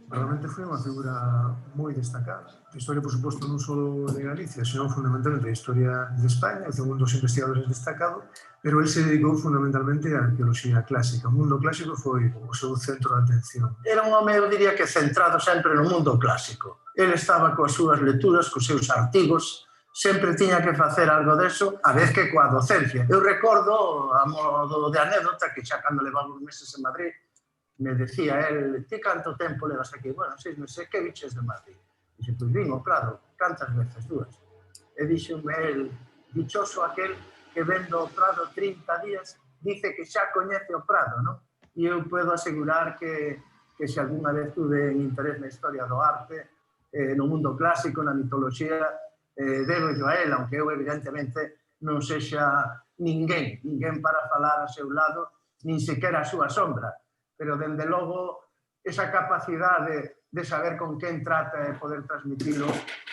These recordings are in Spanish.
Realmente foi unha figura moi destacada. A historia, por suposto, non só de Galicia, senón fundamentalmente a historia de España, foi un dos investigadores destacado, pero el se dedicou fundamentalmente á arqueoloxía clásica. O mundo clásico foi o seu centro de atención. Era un home, eu diría que centrado sempre no mundo clásico. El estaba coas súas lecturas, cos seus artigos, sempre tiña que facer algo deso, a vez que coa docencia. Eu recordo, a modo de anécdota, que xa cando levamos meses en Madrid, me decía el, ti canto tempo levas aquí? Bueno, 6 meses, que biches de Madrid? Dixe, pois vin o Prado, cantas veces? 2. E dixome el, dichoso aquel que vendo o Prado 30 días, dice que xa coñece o Prado, non? E eu podo asegurar que se algunha vez tuve interés na historia do arte, no mundo clásico, na mitoloxía, debo yo a él, aunque eu evidentemente non sexa ninguén para falar a seu lado, nin sequera a súa sombra, pero dende logo esa capacidade de saber con quen trata e poder transmitilo,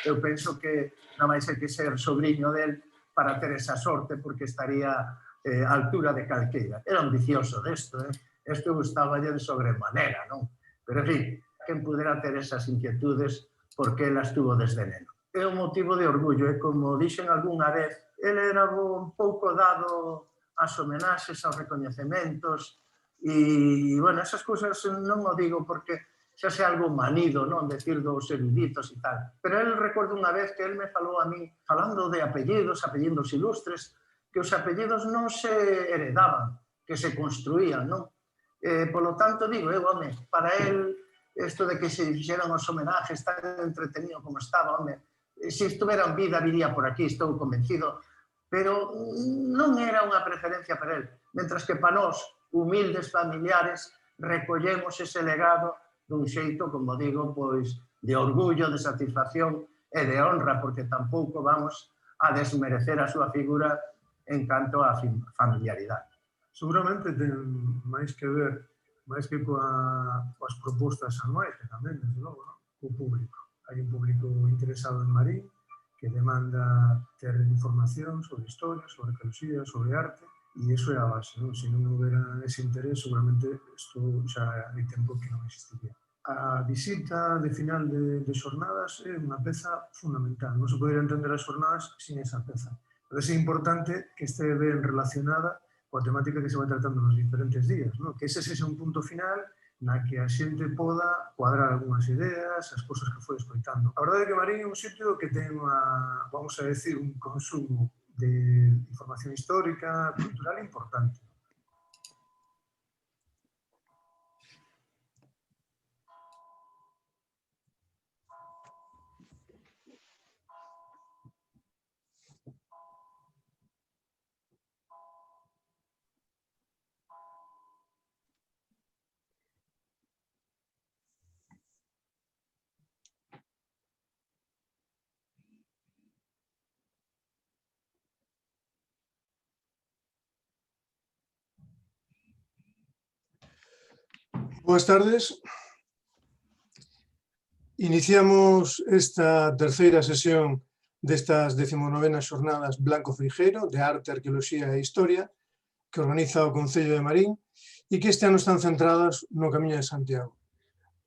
eu penso que non vai ser que ser sobrinho del para ter esa sorte, porque estaría á altura de calqueira. Era ambicioso desto, isto gustaba de sobremanera, non? Pero, en fin, quen pudera ter esas inquietudes porque elas tuvo desde neno. É un motivo de orgullo, e como dixen algunha vez, ele era un pouco dado ás homenaxes, aos recoñecementos, e, bueno, esas cousas non o digo porque xa sea algo manido, non? Decir dos eruditos e tal. Pero el recordo unha vez que el me falou a mí, falando de apellidos ilustres, que os apellidos non se heredaban, que se construían, non? Polo tanto, digo, home, para el, isto de que se fixeran os homenajes tan entretenido como estaba, home, se estuvera en vida, viría por aquí, estou convencido, pero non era unha preferencia para el. Mentras que para nós, humildes familiares, recollemos ese legado dun xeito, como digo, pois de orgullo, de satisfacción e de honra, porque tampouco vamos a desmerecer a súa figura en canto a familiaridade. Seguramente ten máis que ver, máis que coas propostas anuais, que tamén, desde logo, co público. Hai un público interesado en Marín, que demanda ter información sobre historia, sobre arqueoloxía, sobre arte, e iso é a base, non? Se non houbera ese interés, seguramente isto xa hai tempo que non existiría. A visita de final de xornadas é unha peza fundamental. Non se podería entender as xornadas sin esa peza. Pero é importante que este ben relacionada coa temática que se vai tratando nos diferentes días, non? Que ese sexa un punto final na que a xente poda cuadrar algunhas ideas, as cousas que foi escoitando. A verdade é que Marín é un sitio que ten unha, vamos a decir, un consumo de información histórica, cultural importante. Boas tardes. Iniciamos esta terceira sesión destas 19ª xornadas Blanco Frijeiro de Arte, Arqueoloxía e Historia que organiza o Concello de Marín e que este ano están centradas no Camiño de Santiago.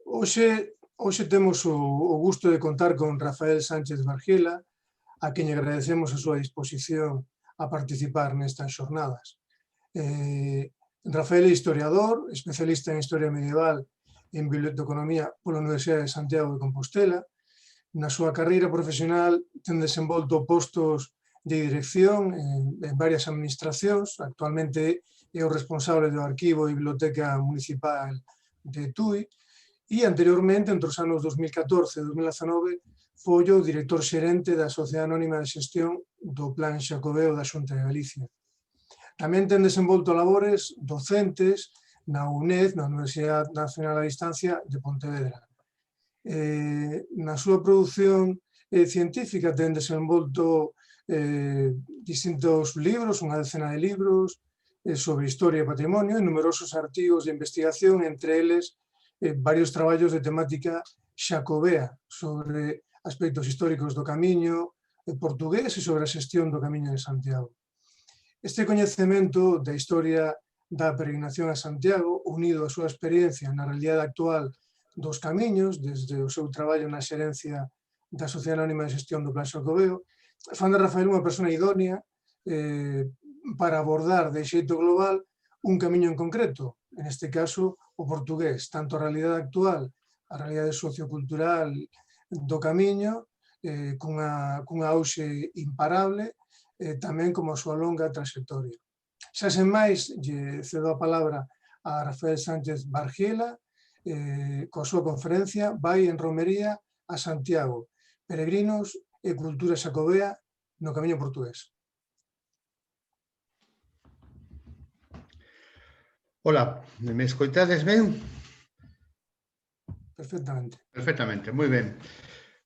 Hoxe temos o gusto de contar con Rafael Sánchez Bargiela, a quen agradecemos a súa disposición a participar nestas xornadas. Rafael é historiador, especialista en Historia Medieval e en Biblioteconomía pola Universidade de Santiago de Compostela. Na súa carreira profesional ten desenvolto postos de dirección en varias administracións. Actualmente é o responsable do Arquivo e Biblioteca Municipal de Tui e anteriormente, entre os anos 2014 e 2019, foi o director xerente da Sociedade Anónima de Xestión do Plan Xacobeo da Xunta de Galicia. Tamén ten desenvolto labores docentes na UNED, na Universidade Nacional a Distancia de Pontevedra. Na súa produción científica ten desenvolto distintos libros, unha decena de libros sobre historia e patrimonio, e numerosos artigos de investigación, entre eles varios traballos de temática xacobea sobre aspectos históricos do camiño portugués e sobre a xestión do Camiño de Santiago. Este coñecemento da historia da peregrinación a Santiago, unido á súa experiencia na realidade actual dos camiños, desde o seu traballo na xerencia da Sociedade Anónima de Xestión do Plan Xacobeo, fan de Rafael unha persona idónea para abordar de xeito global un camiño en concreto, en este caso o portugués, tanto a realidade actual, a realidade sociocultural do camiño, cunha auxe imparable, tamén como a súa longa trayectoria. Xa sen máis, lle cedo a palabra a Rafael Sánchez Bargiela, coa súa conferencia Vai en Romería a Santiago, peregrinos e cultura xacobea no camiño portugués. Hola, me escoitades ben? Perfectamente. Perfectamente, moi ben.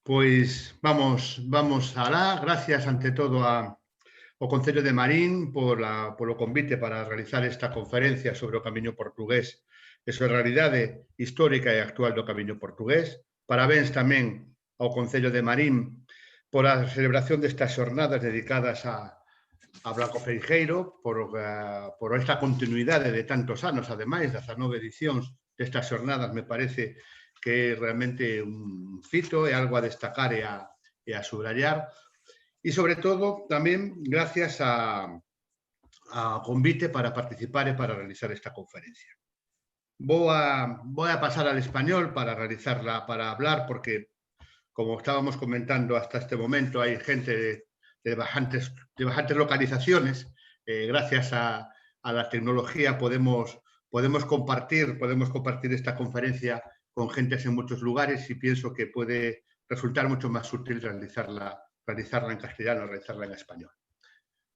Pois vamos alá. Gracias ante todo ao Concello de Marín polo convite para realizar esta conferencia sobre o camiño portugués e sobre a realidade histórica e actual do camiño portugués. Parabéns tamén ao Concello de Marín por a celebración destas xornadas dedicadas a Blanco Feijero, por esta continuidade de tantos anos, ademais, 19 edicións destas xornadas, me parece que é realmente un fito, é algo a destacar e a subrayar. E, sobre todo, tamén gracias ao convite para participar e para realizar esta conferencia. Voy a pasar al español para realizarla, para hablar, porque, como estábamos comentando hasta este momento, hay gente de bastantes localizaciones. Gracias a la tecnología podemos compartir esta conferencia con gentes en muchos lugares y pienso que puede resultar mucho más útil realizarla en castellano, realizarla en español.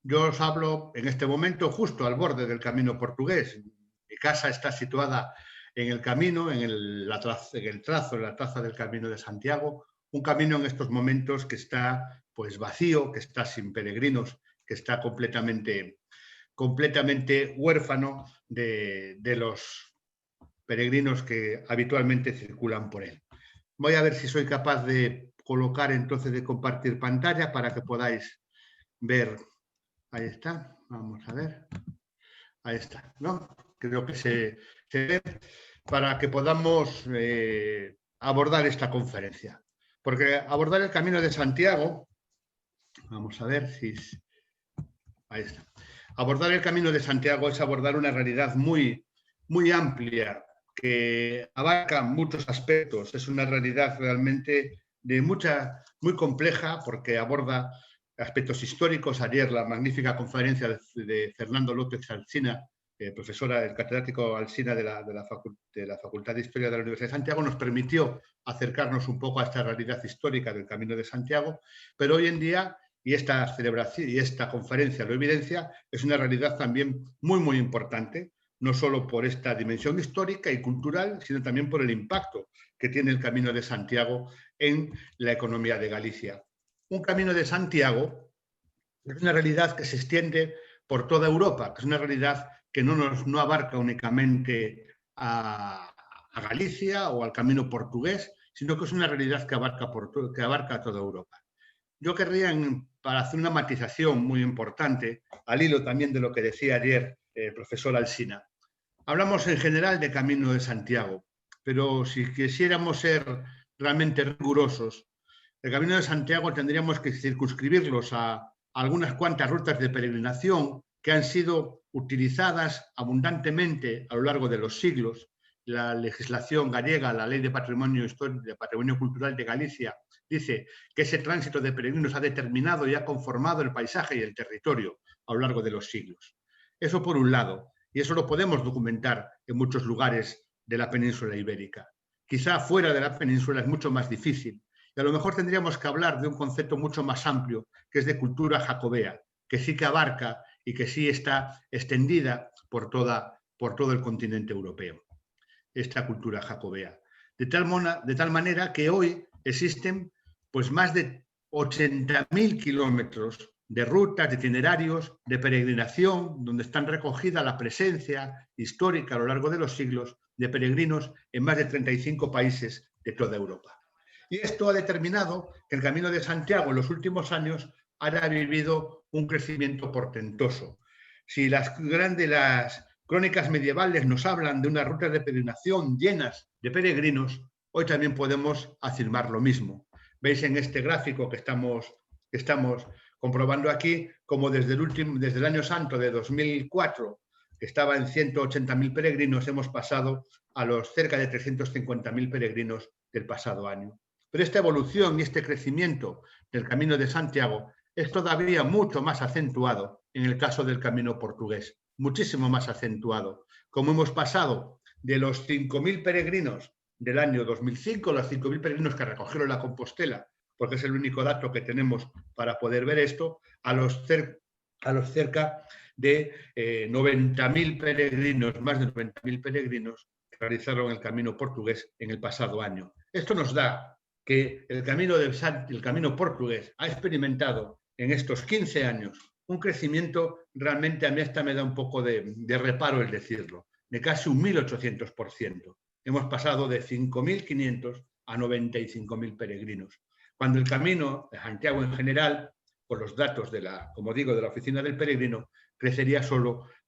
Yo os hablo en este momento justo al borde del camino portugués. Mi casa está situada en el camino, en la traza del Camino de Santiago, un camino en estos momentos que está pues vacío, que está sin peregrinos, que está completamente huérfano de los peregrinos que habitualmente circulan por él. Voy a ver si soy capaz de colocar entonces, de compartir pantalla para que podáis ver. Ahí está, vamos a ver. Ahí está, ¿no? Creo que se ve para que podamos abordar esta conferencia. Porque abordar el Camino de Santiago, vamos a ver si... Ahí está. Abordar el Camino de Santiago es abordar una realidad muy, muy amplia que abarca muchos aspectos. Es una realidad realmente muy compleja porque aborda aspectos históricos. Ayer la magnífica conferencia de Fernando López Alsina, profesora, el catedrático Alsina de la Facultad de Historia de la Universidad de Santiago, nos permitió acercarnos un poco a esta realidad histórica del Camino de Santiago, pero hoy en día, y esta celebración y esta conferencia lo evidencia, es una realidad también muy, muy importante, no solo por esta dimensión histórica y cultural, sino también por el impacto que tiene el Camino de Santiago en la economía de Galicia. Un Camino de Santiago es una realidad que se extiende por toda Europa, que es una realidad que no abarca únicamente a Galicia o al camino portugués, sino que es una realidad que abarca a toda Europa. Yo querría, para hacer una matización muy importante, al hilo también de lo que decía ayer el profesor Alsina, hablamos en general de Camino de Santiago, pero si quisiéramos ser realmente rigurosos, el Camino de Santiago tendríamos que circunscribirlos a algunas cuantas rutas de peregrinación que han sido utilizadas abundantemente a lo largo de los siglos. La legislación gallega, la Ley de Patrimonio Cultural de Galicia, dice que ese tránsito de peregrinos ha determinado y ha conformado el paisaje y el territorio a lo largo de los siglos. Eso por un lado, y eso lo podemos documentar en muchos lugares de la península ibérica. Quizá fuera de la península es mucho más difícil, y a lo mejor tendríamos que hablar de un concepto mucho más amplio, que es de cultura jacobea, que sí que abarca y que sí está extendida por todo el continente europeo, esta cultura jacobea. De tal manera que hoy existen pues, más de 80.000 kilómetros de rutas, de itinerarios, de peregrinación, donde están recogida la presencia histórica a lo largo de los siglos de peregrinos en más de 35 países de toda Europa. Y esto ha determinado que el Camino de Santiago en los últimos años ha vivido un crecimiento portentoso. Si las crónicas medievales nos hablan de unas rutas de peregrinación llenas de peregrinos, hoy también podemos afirmar lo mismo. Veis en este gráfico que estamos comprobando aquí, como desde el año santo de 2004, que estaba en 180.000 peregrinos, hemos pasado a los cerca de 350.000 peregrinos del pasado año. Pero esta evolución y este crecimiento del Camino de Santiago es todavía mucho más acentuado en el caso del Camino portugués, muchísimo más acentuado. Como hemos pasado de los 5.000 peregrinos del año 2005, los 5.000 peregrinos que recogieron la Compostela, porque es el único dato que tenemos para poder ver esto, a los cerca de 90.000 peregrinos, más de 90.000 peregrinos que realizaron el Camino portugués en el pasado año. Esto nos da que el camino portugués ha experimentado en estos 15 años un crecimiento, realmente a mí hasta me da un poco de reparo el decirlo, de casi un 1.800%. Hemos pasado de 5.500 a 95.000 peregrinos. Cuando el Camino de Santiago en general, por los datos de la Oficina del Peregrino, crecería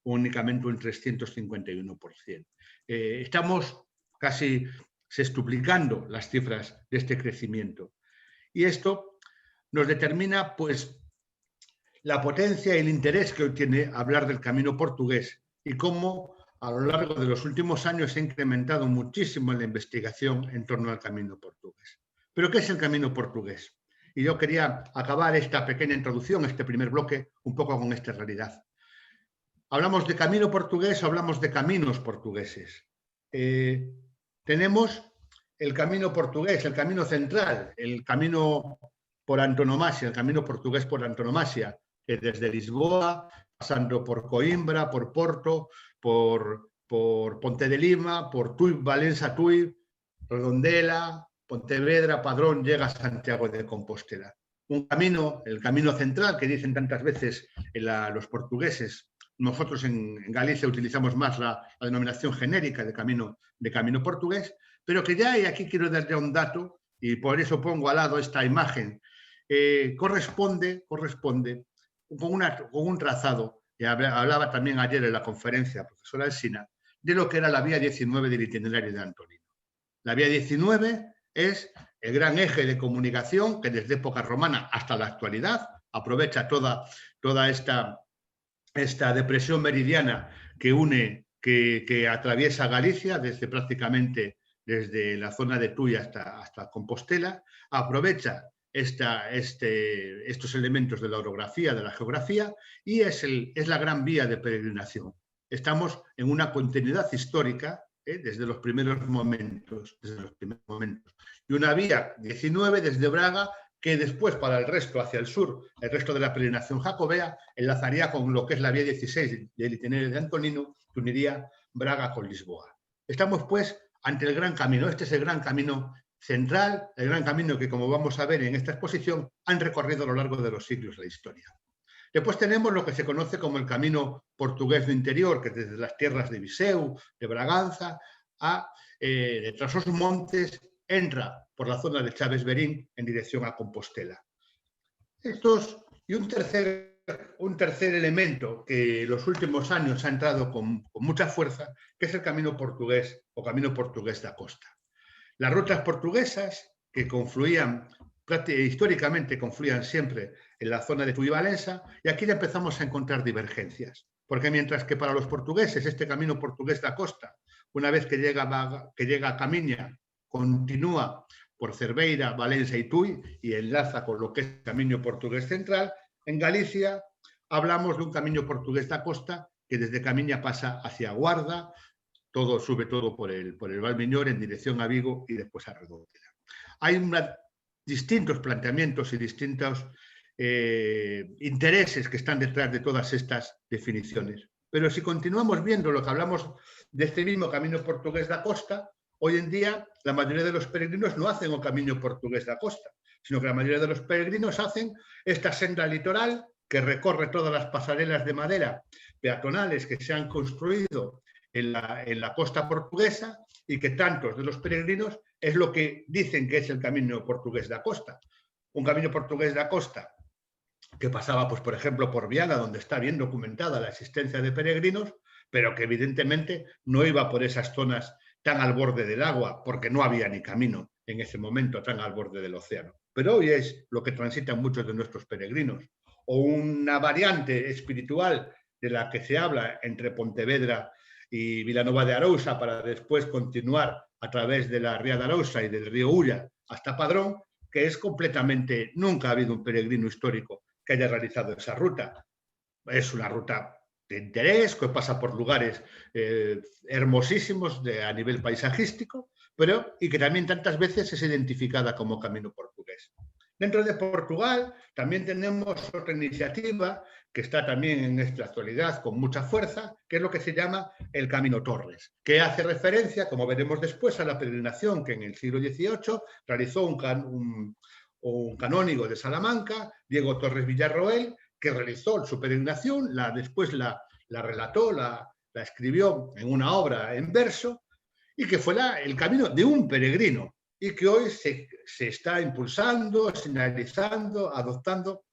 únicamente un 351%. Estamos casi sextuplicando las cifras de este crecimiento. Y esto nos determina, pues, la potencia y el interés que hoy tiene hablar del Camino portugués y cómo a lo largo de los últimos años se ha incrementado muchísimo la investigación en torno al Camino portugués. ¿Pero qué es el Camino portugués? Y yo quería acabar esta pequeña introducción, este primer bloque, un poco con esta realidad. ¿Hablamos de Camino portugués o hablamos de caminos portugueses? Tenemos el Camino portugués, el camino central, el camino por antonomasia, el Camino portugués por antonomasia, que desde Lisboa, pasando por Coimbra, por Porto, por Ponte de Lima, por Tui, Valencia, Tui, Redondela, Pontevedra, Padrón, llega a Santiago de Compostela. Un camino, el camino central, que dicen tantas veces los portugueses. Nosotros en Galicia utilizamos más la denominación genérica de camino portugués, pero que ya, y aquí quiero dar ya un dato, y por eso pongo al lado esta imagen, corresponde con un trazado, y hablaba también ayer en la conferencia la profesora Alsina, de lo que era la vía 19 del itinerario de Antonino. La vía 19 es el gran eje de comunicación que desde época romana hasta la actualidad aprovecha toda esta depresión meridiana que atraviesa Galicia prácticamente desde la zona de Tui hasta Compostela, aprovecha estos elementos de la orografía, de la geografía, y es la gran vía de peregrinación. Estamos en una continuidad histórica desde los primeros momentos. Y una vía 19 desde Braga, que después para el resto, hacia el sur, el resto de la peregrinación jacobea, enlazaría con lo que es la vía 16 del itinerario de Antonino, que uniría Braga con Lisboa. Estamos, pues, ante el gran camino. Este es el gran camino central, el gran camino que, como vamos a ver en esta exposición, han recorrido a lo largo de los siglos la historia. Después tenemos lo que se conoce como el Camino portugués do interior, que desde las tierras de Viseu, de Braganza, de Trás-os-Montes, entra por la zona de Chaves Verín en dirección a Compostela. Y un tercer elemento que en los últimos años ha entrado con mucha fuerza, que es el Camino portugués o Camino portugués da Costa. Las rutas portuguesas que históricamente confluían siempre en la zona de Tui y Valencia, y aquí ya empezamos a encontrar divergencias, porque mientras que para los portugueses este Camino portugués da Costa, una vez que llega a Camiña, continúa por Cerveira, Valencia y Tui y enlaza con lo que es el Camino portugués central, en Galicia hablamos de un Camino portugués da Costa que desde Camiña pasa hacia Guarda, sube todo por el Valmiñor en dirección a Vigo y después a Redondela. Hay distintos planteamientos y distintos intereses que están detrás de todas estas definiciones. Pero si continuamos viendo lo que hablamos de este mismo Camino portugués da Costa, hoy en día la mayoría de los peregrinos no hacen el Camino portugués da Costa, sino que la mayoría de los peregrinos hacen esta senda litoral que recorre todas las pasarelas de madera peatonales que se han construido en la costa portuguesa y que tantos de los peregrinos es lo que dicen que es el Camino portugués da Costa. Un Camino portugués da Costa que pasaba, pues, por ejemplo, por Viana, donde está bien documentada la existencia de peregrinos, pero que evidentemente no iba por esas zonas tan al borde del agua, porque no había ni camino en ese momento tan al borde del océano. Pero hoy es lo que transitan muchos de nuestros peregrinos. O una variante espiritual de la que se habla entre Pontevedra y Vilanova de Arousa para después continuar a través de la Ría de Arousa y del río Ulla hasta Padrón, que es completamente, nunca ha habido un peregrino histórico que haya realizado esa ruta. Es una ruta de interés, que pasa por lugares hermosísimos a nivel paisajístico, y que también tantas veces es identificada como camino portugués. Dentro de Portugal también tenemos otra iniciativa que está también en esta actualidad con mucha fuerza, que es lo que se llama el Camino Torres, que hace referencia, como veremos después, a la peregrinación que en el siglo XVIII realizó un canónigo de Salamanca, Diego Torres Villarroel, que realizó su peregrinación, después la relató, la escribió en una obra en verso, y que fue el camino de un peregrino, y que hoy se está impulsando, señalizando, adoptando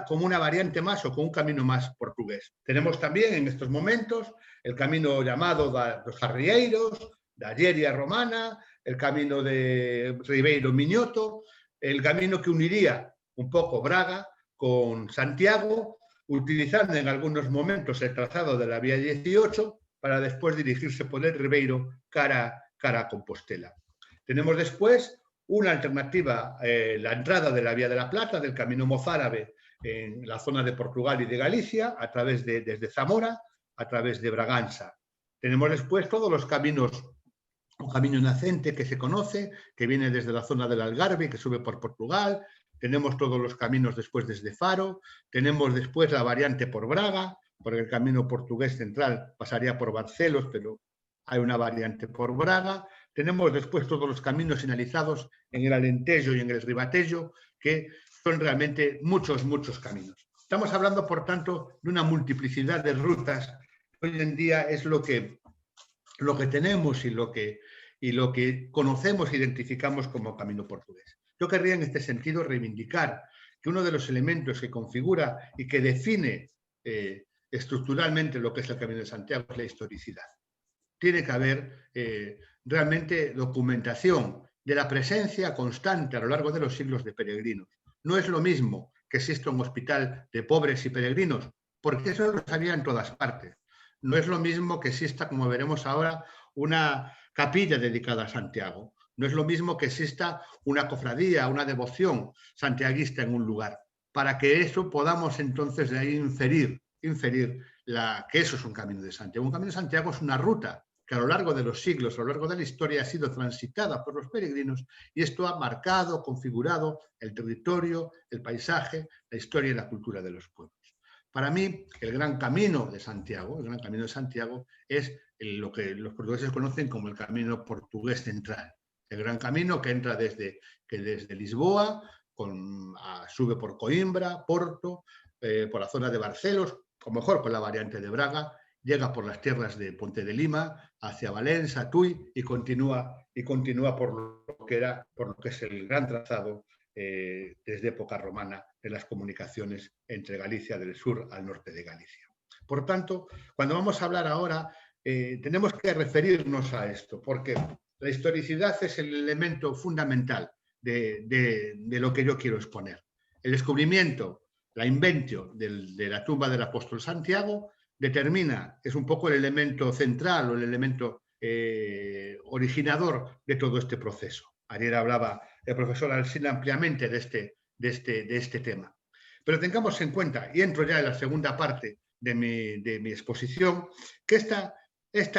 como una variante más o como un camino más portugués. Tenemos también en estos momentos el camino llamado dos Arrieiros, da Lleria Romana, el camino de Ribeiro Miñoto, el camino que uniría un poco Braga con Santiago, utilizando en algunos momentos el trazado de la vía 18 para después dirigirse por el Ribeiro cara a Compostela. Tenemos después una alternativa, la entrada de la Vía de la Plata, del Camino Mozárabe, en la zona de Portugal y de Galicia, desde Zamora, a través de Braganza. Tenemos después todos los caminos, un camino nacente que se conoce, que viene desde la zona del Algarve, que sube por Portugal. Tenemos todos los caminos después desde Faro. Tenemos después la variante por Braga, porque el camino portugués central pasaría por Barcelos, pero hay una variante por Braga. Tenemos después todos los caminos señalizados en el Alentejo y en el Ribatejo, que son realmente muchos caminos. Estamos hablando, por tanto, de una multiplicidad de rutas. Hoy en día es lo que tenemos y lo que conocemos e identificamos como camino portugués. Yo querría en este sentido reivindicar que uno de los elementos que configura y que define estructuralmente lo que es el Camino de Santiago es la historicidad. Tiene que haber realmente documentación de la presencia constante a lo largo de los siglos de peregrinos. No es lo mismo que exista un hospital de pobres y peregrinos, porque eso lo sabía en todas partes. No es lo mismo que exista, como veremos ahora, una capilla dedicada a Santiago. No es lo mismo que exista una cofradía, una devoción santiaguista en un lugar. Para que eso podamos entonces de ahí inferir que eso es un camino de Santiago. Un camino de Santiago es una ruta que a lo largo de los siglos, a lo largo de la historia ha sido transitada por los peregrinos y esto ha marcado, configurado el territorio, el paisaje, la historia y la cultura de los pueblos. Para mí, el gran camino de Santiago es lo que los portugueses conocen como el camino portugués central. El gran camino que entra desde Lisboa, sube por Coimbra, Porto, por la zona de Barcelos, o mejor por la variante de Braga, llega por las tierras de Ponte de Lima, hacia Valencia, Tui, y continúa por lo que es el gran trazado desde época romana de las comunicaciones entre Galicia del sur al norte de Galicia. Por tanto, cuando vamos a hablar ahora, tenemos que referirnos a esto, porque la historicidad es el elemento fundamental de lo que yo quiero exponer. El descubrimiento, la inventio de la tumba del apóstol Santiago es un poco el elemento central o el elemento originador de todo este proceso. Ayer hablaba el profesor Alsina ampliamente de este tema. Pero tengamos en cuenta, y entro ya en la segunda parte de mi exposición, que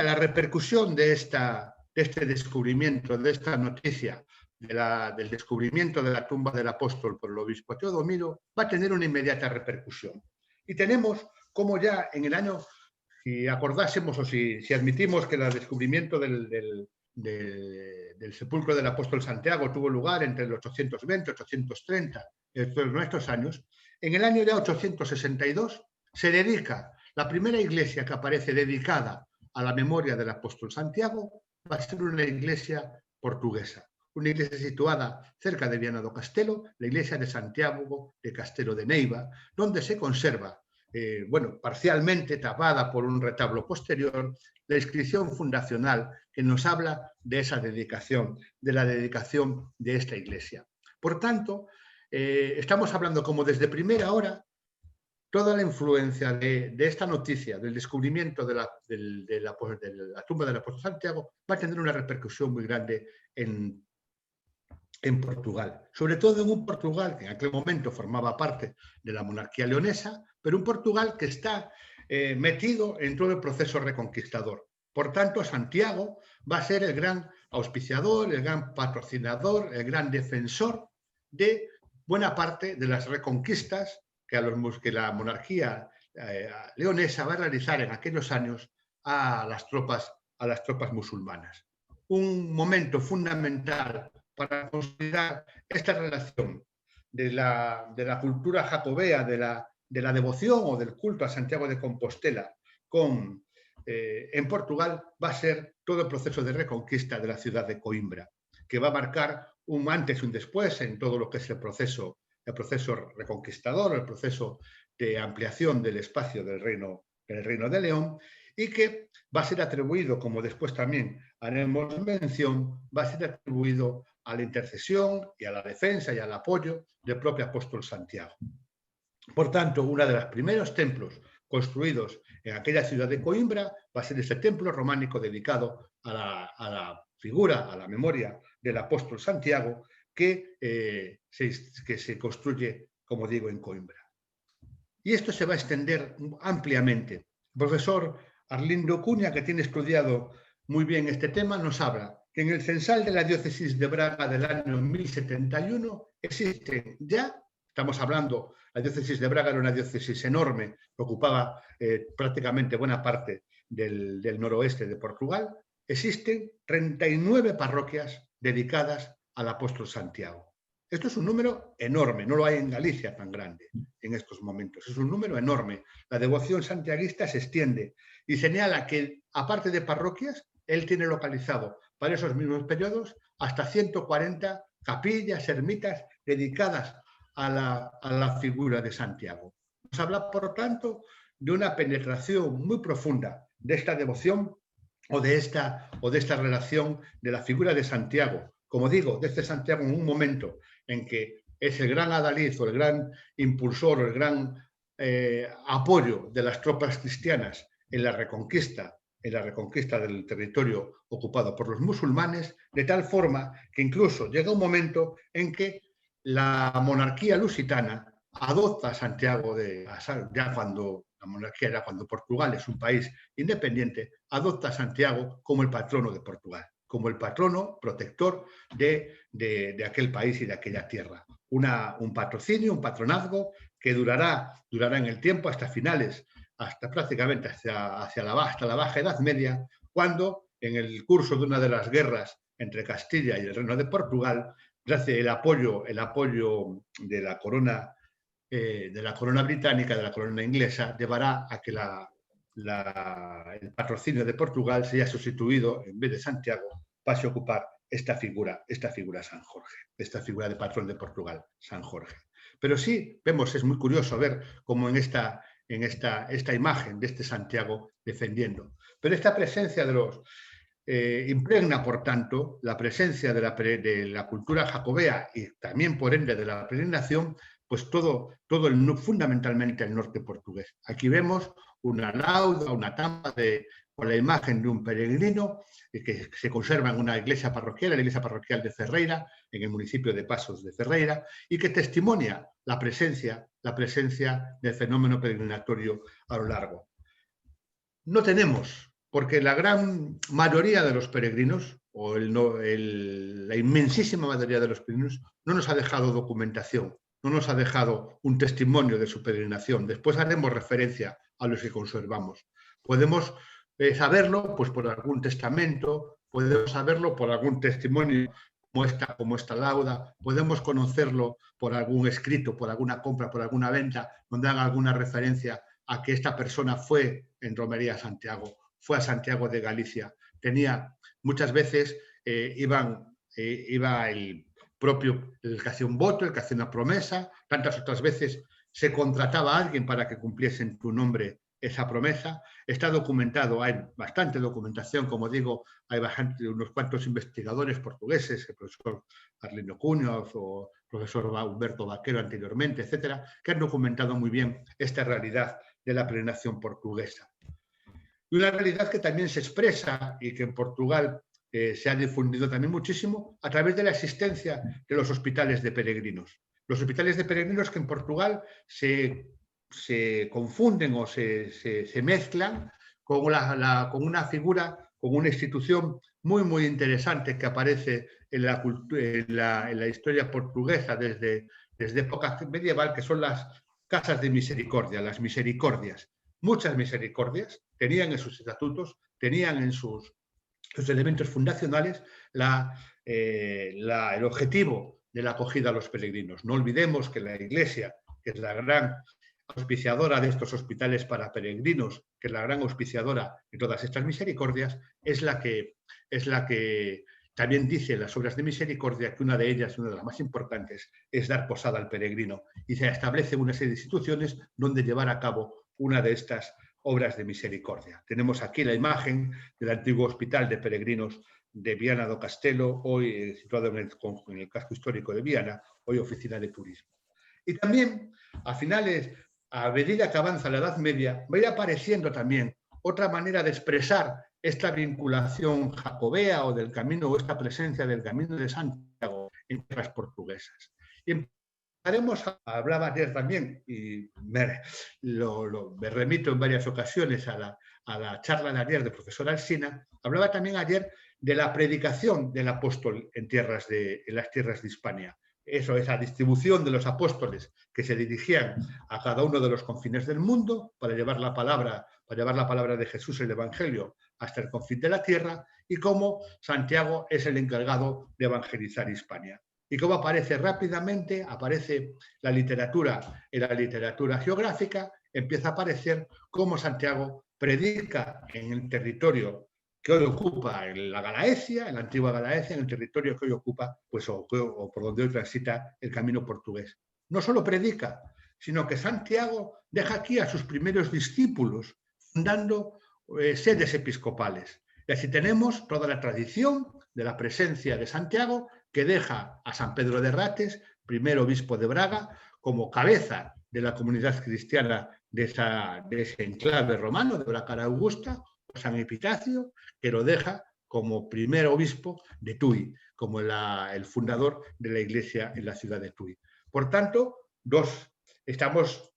la repercusión de este descubrimiento, de esta noticia, del descubrimiento de la tumba del apóstol por el obispo Teodomiro, va a tener una inmediata repercusión. Y tenemos como ya en el año, si acordásemos o si admitimos que el descubrimiento del sepulcro del apóstol Santiago tuvo lugar entre el 820 y 830, en nuestros años, en el año ya 862 se dedica, la primera iglesia que aparece dedicada a la memoria del apóstol Santiago va a ser una iglesia portuguesa, una iglesia situada cerca de Viana do Castelo, la iglesia de Santiago de Castelo de Neiva, donde se conserva bueno, parcialmente tapada por un retablo posterior, la inscripción fundacional que nos habla de esa dedicación, de la dedicación de esta iglesia. Por tanto, estamos hablando como desde primera hora, toda la influencia de esta noticia, del descubrimiento de la tumba del apóstol Santiago, va a tener una repercusión muy grande en Portugal, sobre todo en un Portugal que en aquel momento formaba parte de la monarquía leonesa, pero un Portugal que está metido en todo el proceso reconquistador. Por tanto, Santiago va a ser el gran auspiciador, el gran patrocinador, el gran defensor de buena parte de las reconquistas que la monarquía leonesa va a realizar en aquellos años a las tropas musulmanas. Un momento fundamental para consolidar esta relación de la cultura jacobea, de la devoción o del culto a Santiago de Compostela en Portugal, va a ser todo el proceso de reconquista de la ciudad de Coimbra, que va a marcar un antes y un después en todo lo que es el proceso reconquistador, el proceso de ampliación del espacio del Reino de León, y que va a ser atribuido, como después también haremos mención, va a ser atribuido a la intercesión y a la defensa y al apoyo del propio apóstol Santiago. Por tanto, uno de los primeros templos construidos en aquella ciudad de Coimbra va a ser ese templo románico dedicado a la figura, a la memoria del apóstol Santiago, que se construye, como digo, en Coimbra. Y esto se va a extender ampliamente. El profesor Arlindo Cunha, que tiene estudiado muy bien este tema, nos habla que en el censal de la diócesis de Braga del año 1071 existen ya, estamos hablando, la diócesis de Braga era una diócesis enorme que ocupaba prácticamente buena parte del noroeste de Portugal, existen 39 parroquias dedicadas al apóstol Santiago. Esto es un número enorme, no lo hay en Galicia tan grande en estos momentos, es un número enorme. La devoción santiaguista se extiende y señala que, aparte de parroquias, él tiene localizado para esos mismos periodos hasta 140 capillas, ermitas dedicadas a la figura de Santiago. Nos habla, por tanto, de una penetración muy profunda de esta devoción o de esta relación de la figura de Santiago. Como digo, de este Santiago en un momento en que es el gran adalid o el gran impulsor o el gran apoyo de las tropas cristianas en la reconquista del territorio ocupado por los musulmanes, de tal forma que incluso llega un momento en que la monarquía lusitana adopta a Santiago, ya cuando la monarquía era cuando Portugal es un país independiente, adopta a Santiago como el patrono de Portugal, como el patrono protector de aquel país y de aquella tierra. Un patrocinio, un patronazgo que durará en el tiempo hasta prácticamente hasta la Baja Edad Media, cuando en el curso de una de las guerras entre Castilla y el Reino de Portugal, gracias al apoyo de la corona británica, de la corona inglesa, llevará a que el patrocinio de Portugal sea sustituido, en vez de Santiago, pase a ocupar esta figura San Jorge, esta figura de patrón de Portugal, San Jorge. Pero sí, vemos, es muy curioso ver cómo en esta imagen de este Santiago defendiendo. Pero esta presencia impregna, por tanto, la presencia de la cultura jacobea y también, por ende, de la peregrinación, pues fundamentalmente el norte portugués. Aquí vemos una lauda, una tapa con la imagen de un peregrino que se conserva en una iglesia parroquial, la iglesia parroquial de Ferreira, en el municipio de Pasos de Ferreira, y que testimonia la presencia del fenómeno peregrinatorio a lo largo. No tenemos, porque la gran mayoría de los peregrinos, o la inmensísima mayoría de los peregrinos, no nos ha dejado documentación, no nos ha dejado un testimonio de su peregrinación. Después haremos referencia a los que conservamos. Podemos saberlo pues, por algún testamento, podemos saberlo por algún testimonio como esta lauda, podemos conocerlo por algún escrito, por alguna compra, por alguna venta, donde haga alguna referencia a que esta persona fue en Romería a Santiago, fue a Santiago de Galicia. Muchas veces iba el que hacía un voto, el que hacía una promesa, tantas otras veces se contrataba a alguien para que cumpliese en tu nombre esa promesa. Está documentado, hay bastante documentación, como digo, hay unos cuantos investigadores portugueses, el profesor Arlindo Cunha o el profesor Humberto Vaquero anteriormente, etcétera, que han documentado muy bien esta realidad de la peregrinación portuguesa. Y una realidad que también se expresa y que en Portugal se ha difundido también muchísimo a través de la existencia de los hospitales de peregrinos. Los hospitales de peregrinos que en Portugal se confunden o se mezclan con una figura, con una institución muy interesante que aparece en la historia portuguesa desde época medieval, que son las casas de misericordia, las misericordias. Muchas misericordias tenían en sus estatutos, tenían en sus elementos fundacionales el objetivo de la acogida a los peregrinos. No olvidemos que la Iglesia, que es la gran auspiciadora de estos hospitales para peregrinos, que es la gran auspiciadora de todas estas misericordias, es la que también dice en las obras de misericordia que una de ellas, una de las más importantes, es dar posada al peregrino, y se establece una serie de instituciones donde llevar a cabo una de estas obras de misericordia. Tenemos aquí la imagen del antiguo hospital de peregrinos de Viana do Castelo, hoy situado en el casco histórico de Viana, hoy oficina de turismo. Y también, a medida que avanza la Edad Media, va a ir apareciendo también otra manera de expresar esta vinculación jacobea o del camino, o esta presencia del Camino de Santiago en tierras portuguesas. Y hablaba ayer también, y me remito en varias ocasiones a la charla de ayer del profesor Alsina, hablaba también ayer de la predicación del apóstol en las tierras de Hispania. Eso, esa distribución de los apóstoles que se dirigían a cada uno de los confines del mundo para llevar la palabra de Jesús, el Evangelio, hasta el confín de la tierra, y cómo Santiago es el encargado de evangelizar Hispania. Y cómo aparece rápidamente, aparece la literatura, en la literatura geográfica, empieza a aparecer cómo Santiago predica en el territorio que hoy ocupa la Galaecia, en la antigua Galaecia, en el territorio que hoy ocupa, pues, o por donde hoy transita el camino portugués. No solo predica, sino que Santiago deja aquí a sus primeros discípulos, fundando sedes episcopales. Y así tenemos toda la tradición de la presencia de Santiago, que deja a San Pedro de Rates, primer obispo de Braga, como cabeza de la comunidad cristiana de ese enclave romano, de la Cara Augusta, San Epitacio, que lo deja como primer obispo de Tui, como el fundador de la iglesia en la ciudad de Tui. Por tanto,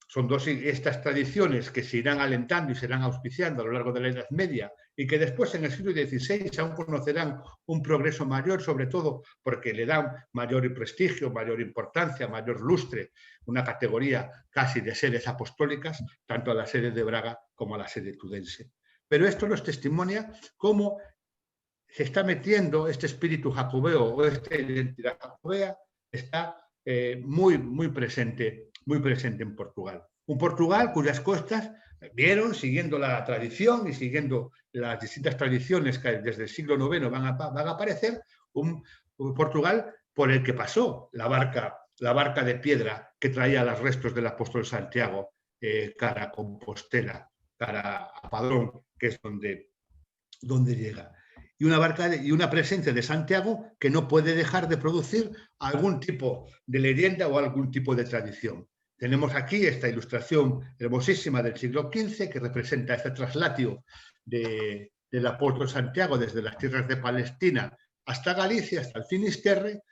son dos estas tradiciones que se irán alentando y se irán auspiciando a lo largo de la Edad Media, y que después en el siglo XVI aún conocerán un progreso mayor, sobre todo porque le dan mayor prestigio, mayor importancia, mayor lustre, una categoría casi de sedes apostólicas, tanto a la sede de Braga como a la sede tudense. Pero esto nos testimonia cómo se está metiendo este espíritu jacobeo o esta identidad jacobea, está muy presente en Portugal. Un Portugal cuyas costas vieron, siguiendo la tradición y siguiendo las distintas tradiciones que desde el siglo IX van a aparecer, un Portugal por el que pasó la barca de piedra que traía los restos del apóstol Santiago, cara a Compostela, cara a Padrón, que es donde llega. Y una presencia de Santiago que no puede dejar de producir algún tipo de leyenda o algún tipo de tradición. Tenemos aquí esta ilustración hermosísima del siglo XV que representa este traslatio del apóstol Santiago desde las tierras de Palestina hasta Galicia, hasta el Finisterre,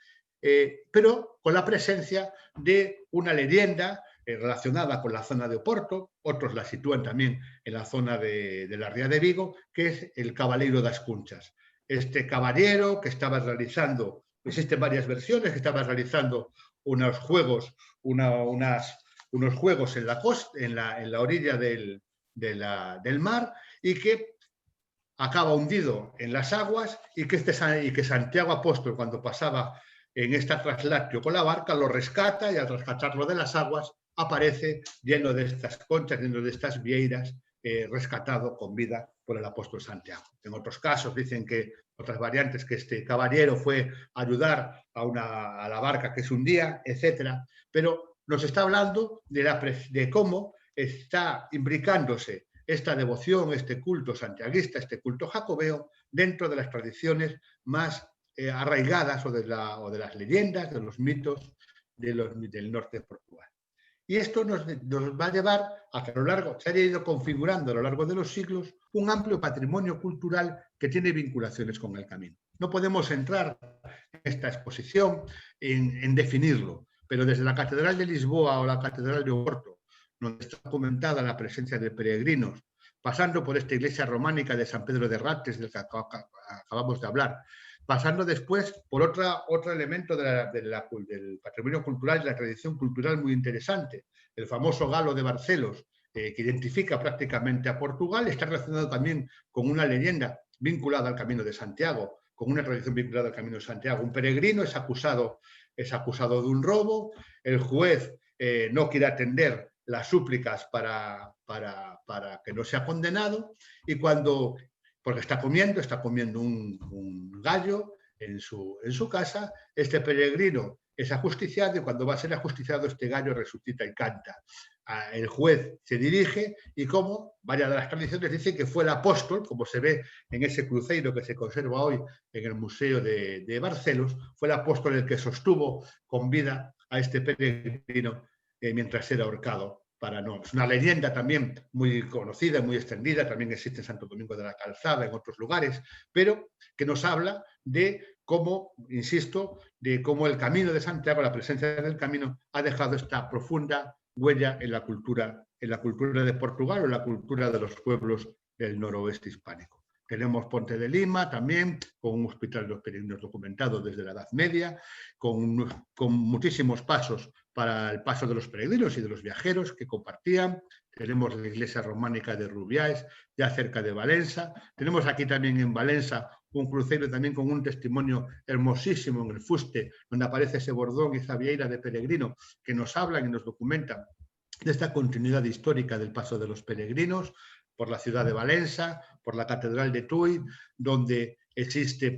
pero con la presencia de una leyenda relacionada con la zona de Oporto, otros la sitúan también en la zona de la Ría de Vigo, que es el Cabaleiro das Cunchas. Este caballero que estaba realizando, existen varias versiones, que estaba realizando unos juegos en la costa, en la orilla del mar, y que acaba hundido en las aguas, y que Santiago Apóstol, cuando pasaba en esta traslatio con la barca, lo rescata, y al rescatarlo de las aguas aparece lleno de estas conchas, lleno de estas vieiras, rescatado con vida por el apóstol Santiago. En otros casos dicen que otras variantes, que este caballero fue a ayudar a la barca que se hundía, etcétera. Pero nos está hablando de cómo está imbricándose esta devoción, este culto santiaguista, este culto jacobeo, dentro de las tradiciones más arraigadas o de las leyendas, de los mitos del norte de Portugal. Y esto nos va a llevar a que a lo largo, se haya ido configurando a lo largo de los siglos un amplio patrimonio cultural que tiene vinculaciones con el camino. No podemos entrar en esta exposición en definirlo, pero desde la Catedral de Lisboa o la Catedral de Oporto, donde está documentada la presencia de peregrinos, pasando por esta iglesia románica de San Pedro de Rates, del que acabamos de hablar, pasando después por otro elemento del patrimonio cultural, de la tradición cultural muy interesante, el famoso galo de Barcelos, que identifica prácticamente a Portugal, está relacionado también con una leyenda vinculada al Camino de Santiago, con una tradición vinculada al Camino de Santiago. Un peregrino es acusado de un robo, el juez no quiere atender las súplicas para que no sea condenado, y porque está comiendo un gallo en su casa, este peregrino es ajusticiado, y cuando va a ser ajusticiado este gallo resucita y canta. El juez se dirige y, como varias de las tradiciones dicen, que fue el apóstol, como se ve en ese cruceiro que se conserva hoy en el Museo de Barcelos, fue el apóstol el que sostuvo con vida a este peregrino mientras era ahorcado. Es una leyenda también muy conocida, muy extendida, también existe en Santo Domingo de la Calzada, en otros lugares, pero que nos habla de cómo, insisto, de cómo el Camino de Santiago, la presencia del camino, ha dejado esta profunda huella en la cultura de Portugal o en la cultura de los pueblos del noroeste hispánico. Tenemos Ponte de Lima también, con un hospital de los peregrinos documentado desde la Edad Media, con muchísimos pasos para el paso de los peregrinos y de los viajeros que compartían. Tenemos la iglesia románica de Rubiáes, ya cerca de Valencia. Tenemos aquí también en Valencia un crucero también con un testimonio hermosísimo en el fuste, donde aparece ese bordón y esa vieira de peregrino que nos hablan y nos documentan de esta continuidad histórica del paso de los peregrinos por la ciudad de Valencia, por la Catedral de Tui, donde existe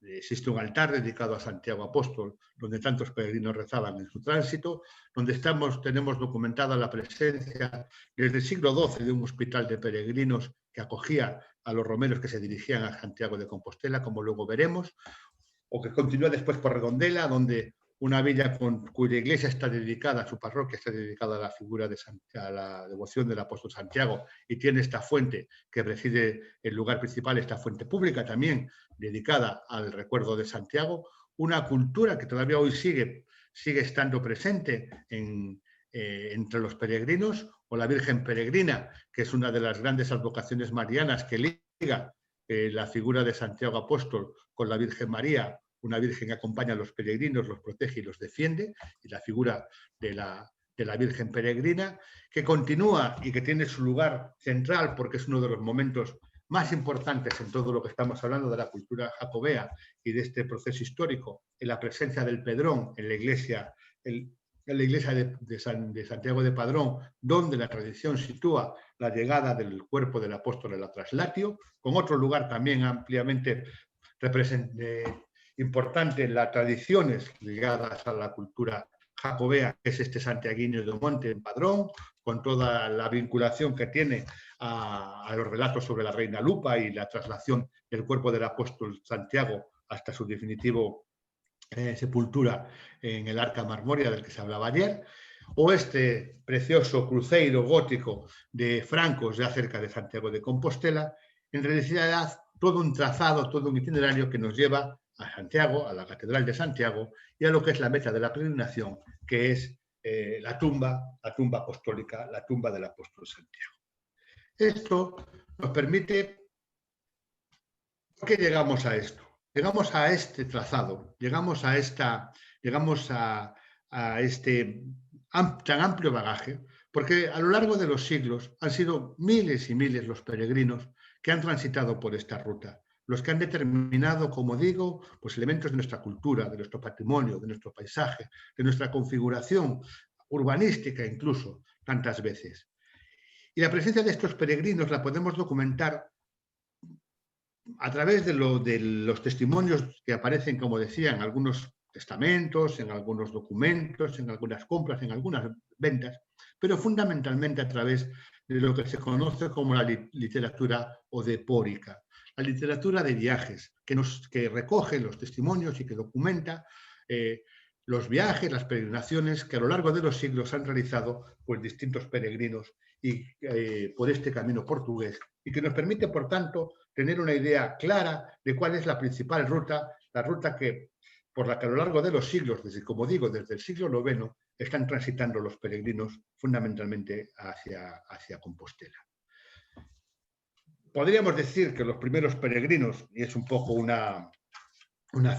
existe un altar dedicado a Santiago Apóstol, donde tantos peregrinos rezaban en su tránsito, donde tenemos documentada la presencia desde el siglo XII de un hospital de peregrinos que acogía a los romeros que se dirigían a Santiago de Compostela, como luego veremos, o que continúa después por Redondela, donde una villa cuya iglesia está dedicada, su parroquia está dedicada a la figura a la devoción del apóstol Santiago, y tiene esta fuente que preside el lugar principal, esta fuente pública también dedicada al recuerdo de Santiago, una cultura que todavía hoy sigue estando presente entre los peregrinos, o la Virgen Peregrina, que es una de las grandes advocaciones marianas que liga la figura de Santiago Apóstol con la Virgen María, una Virgen que acompaña a los peregrinos, los protege y los defiende, y la figura de la Virgen Peregrina, que continúa y que tiene su lugar central porque es uno de los momentos más importantes en todo lo que estamos hablando de la cultura jacobea y de este proceso histórico, en la presencia del Pedrón en la iglesia, de Santiago de Padrón, donde la tradición sitúa la llegada del cuerpo del apóstol en la traslatio, con otro lugar también ampliamente importante en las tradiciones ligadas a la cultura jacobea, que es este santiaguino de Monte en Padrón, con toda la vinculación que tiene a los relatos sobre la reina Lupa y la traslación del cuerpo del apóstol Santiago hasta su definitivo sepultura en el Arca Marmoria del que se hablaba ayer, o este precioso cruceiro gótico de francos ya cerca de Santiago de Compostela, en realidad todo un trazado, todo un itinerario que nos lleva a Santiago, a la Catedral de Santiago y a lo que es la meta de la peregrinación, que es la tumba apostólica, la tumba del apóstol Santiago. Esto nos permite... ¿Por qué llegamos a esto? Llegamos a este trazado, llegamos a este tan amplio bagaje, porque a lo largo de los siglos han sido miles y miles los peregrinos que han transitado por esta ruta, los que han determinado, como digo, pues elementos de nuestra cultura, de nuestro patrimonio, de nuestro paisaje, de nuestra configuración urbanística incluso, tantas veces. Y la presencia de estos peregrinos la podemos documentar a través de los testimonios que aparecen, como decían, algunos testamentos, en algunos documentos, en algunas compras, en algunas ventas, pero fundamentalmente a través de lo que se conoce como la literatura odepórica, la literatura de viajes, que recoge los testimonios y que documenta los viajes, las peregrinaciones que a lo largo de los siglos han realizado pues, distintos peregrinos por este camino portugués y que nos permite, por tanto, tener una idea clara de cuál es la principal ruta, la ruta por la que a lo largo de los siglos, como digo, desde el siglo IX, están transitando los peregrinos fundamentalmente hacia Compostela. Podríamos decir que los primeros peregrinos, y es un poco una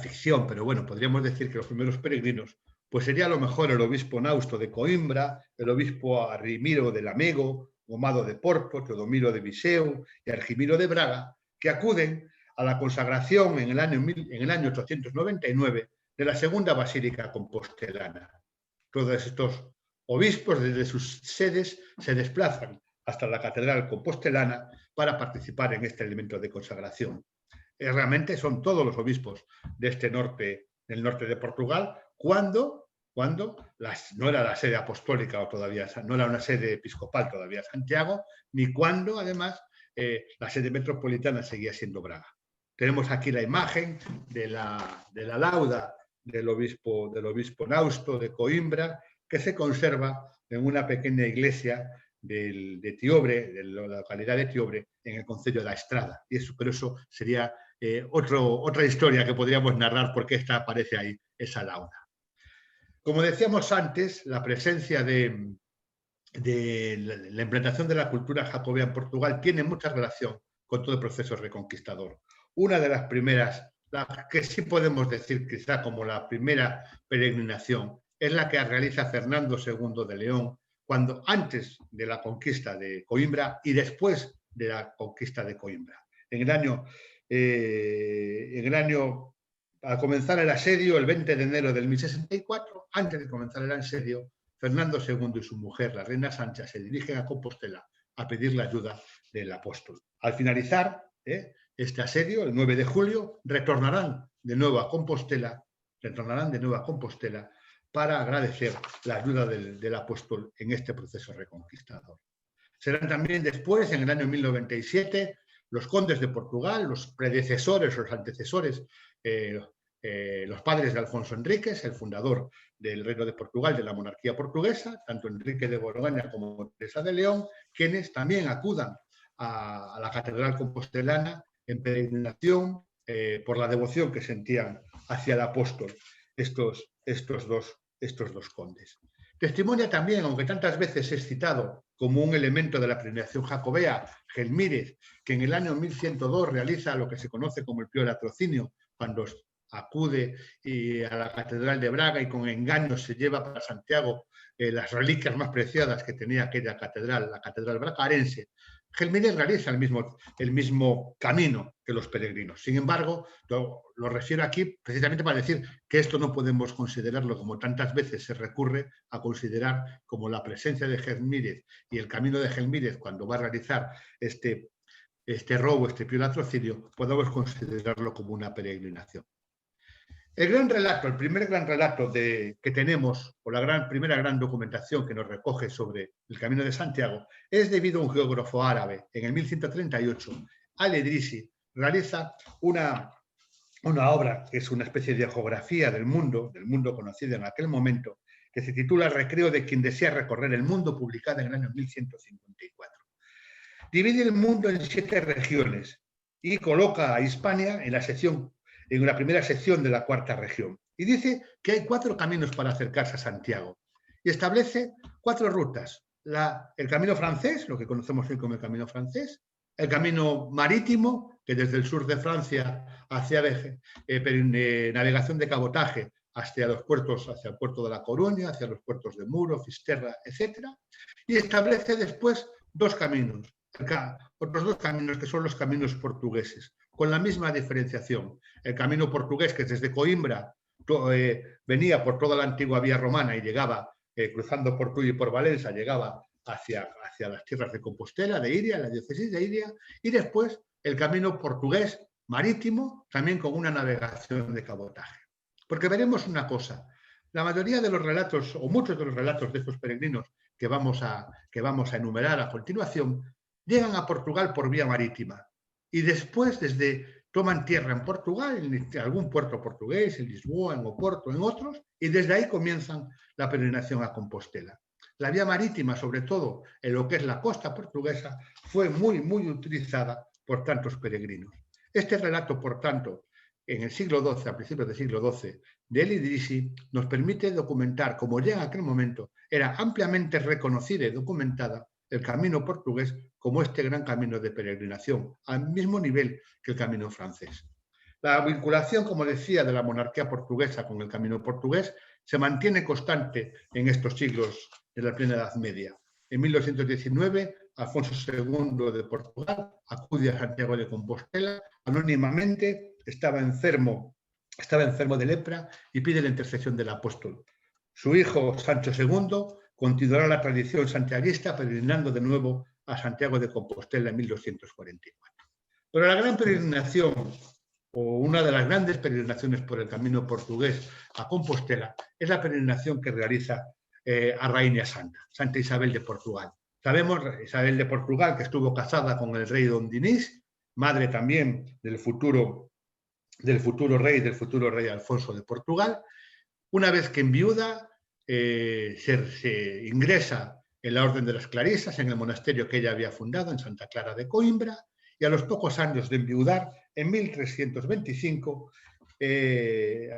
ficción, pero bueno, podríamos decir que los primeros peregrinos, pues sería a lo mejor el obispo Nausto de Coimbra, el obispo Arrimiro de Lamego, Gomado de Porto, Teodomiro de Viseu y Argimiro de Braga, que acuden a la consagración en el año 899 de la segunda basílica compostelana. Todos estos obispos desde sus sedes se desplazan hasta la catedral compostelana para participar en este elemento de consagración. Realmente son todos los obispos de del norte de Portugal, cuando no era la sede apostólica o todavía, no era una sede episcopal todavía Santiago, ni cuando además la sede metropolitana seguía siendo Braga. Tenemos aquí la imagen de la lauda del obispo Nausto de Coimbra, que se conserva en una pequeña iglesia de Tiobre, de la localidad de Tiobre, en el concello da Estrada. Pero eso sería otra historia que podríamos narrar porque aparece ahí, esa lauda. Como decíamos antes, la presencia de la implantación de la cultura jacobea en Portugal tiene mucha relación con todo el proceso reconquistador. Una de las primeras, la que sí podemos decir quizá como la primera peregrinación, es la que realiza Fernando II de León, antes de la conquista de Coimbra y después de la conquista de Coimbra. Al comenzar el asedio, el 20 de enero del 1064, antes de comenzar el asedio, Fernando II y su mujer, la reina Sancha, se dirigen a Compostela a pedir la ayuda del apóstol. Al finalizar este asedio, el 9 de julio, retornarán de nuevo a Compostela para agradecer la ayuda del apóstol en este proceso reconquistador. Serán también después, en el año 1097, los condes de Portugal, los predecesores, los antecesores, los padres de Alfonso Enríquez, el fundador del Reino de Portugal, de la monarquía portuguesa, tanto Enrique de Borgoña como Teresa de León, quienes también acudan a la catedral compostelana en peregrinación por la devoción que sentían hacia el apóstol estos dos condes. Testimonia también, aunque tantas veces es citado como un elemento de la peregrinación jacobea, Gelmírez, que en el año 1102 realiza lo que se conoce como el Pío Latrocinio, cuando acude a la catedral de Braga y con engaño se lleva para Santiago las reliquias más preciadas que tenía aquella catedral, la catedral bracarense. Gelmírez realiza el mismo camino que los peregrinos. Sin embargo, lo refiero aquí precisamente para decir que esto no podemos considerarlo, como tantas veces se recurre a considerar como la presencia de Gelmírez y el camino de Gelmírez cuando va a realizar este robo, este Pío Latrocinio, podemos considerarlo como una peregrinación. El primer gran relato que tenemos, o la primera gran documentación que nos recoge sobre el Camino de Santiago, es debido a un geógrafo árabe. En el 1138, Al-Edrisi realiza una obra que es una especie de geografía del mundo conocido en aquel momento, que se titula El recreo de quien desea recorrer el mundo, publicada en el año 1154. Divide el mundo en 7 regiones y coloca a Hispania en la primera sección de la 4ª región. Y dice que hay 4 caminos para acercarse a Santiago. Y establece 4 rutas. El camino francés, lo que conocemos hoy como el camino francés, el camino marítimo, que desde el sur de Francia hacia navegación de cabotaje hacia el puerto de La Coruña, hacia los puertos de Muro, Fisterra, etc. Y establece después 2 caminos, otros 2 caminos que son los caminos portugueses, con la misma diferenciación. El camino portugués, que desde Coimbra venía por toda la antigua vía romana y llegaba, cruzando por Tuy y por Valencia, llegaba hacia las tierras de Compostela, de Iria, la diócesis de Iria, y después el camino portugués marítimo, también con una navegación de cabotaje. Porque veremos una cosa, la mayoría de los relatos, o muchos de los relatos de estos peregrinos que vamos a enumerar a continuación, llegan a Portugal por vía marítima y después toman tierra en Portugal, en algún puerto portugués, en Lisboa, en Oporto, en otros, y desde ahí comienzan la peregrinación a Compostela. La vía marítima, sobre todo en lo que es la costa portuguesa, fue muy, muy utilizada por tantos peregrinos. Este relato, por tanto, en el siglo XII, a principios del siglo XII, de El Idrisi, nos permite documentar cómo ya en aquel momento era ampliamente reconocida y documentada el camino portugués como este gran camino de peregrinación, al mismo nivel que el camino francés. La vinculación, como decía, de la monarquía portuguesa con el camino portugués se mantiene constante en estos siglos de la plena Edad Media. En 1219, Alfonso II de Portugal acude a Santiago de Compostela anónimamente, estaba enfermo de lepra y pide la intercesión del apóstol. Su hijo, Sancho II, continuará la tradición santiaguista peregrinando de nuevo a Santiago de Compostela en 1244. Pero la gran peregrinación, o una de las grandes peregrinaciones por el camino portugués a Compostela, es la peregrinación que realiza a Rainha Santa, Santa Isabel de Portugal. Sabemos, Isabel de Portugal, que estuvo casada con el rey Don Dinís, madre también del futuro rey Alfonso de Portugal. Una vez que enviuda, se ingresa en la Orden de las Clarisas, en el monasterio que ella había fundado en Santa Clara de Coimbra, y a los pocos años de enviudar, en 1325,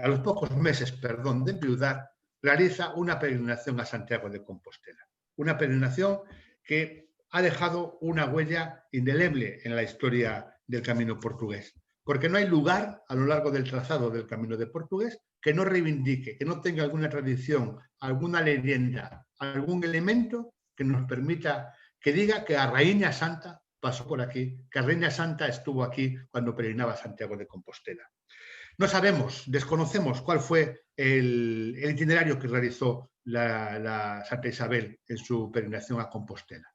a los pocos meses, de enviudar, realiza una peregrinación a Santiago de Compostela. Una peregrinación que ha dejado una huella indeleble en la historia del camino portugués, porque no hay lugar a lo largo del trazado del camino de portugués que no reivindique, que no tenga alguna tradición, alguna leyenda, algún elemento que nos permita, que diga que a Rainha Santa pasó por aquí, que Rainha Santa estuvo aquí cuando peregrinaba a Santiago de Compostela. No sabemos, desconocemos cuál fue el itinerario que realizó la Santa Isabel en su peregrinación a Compostela.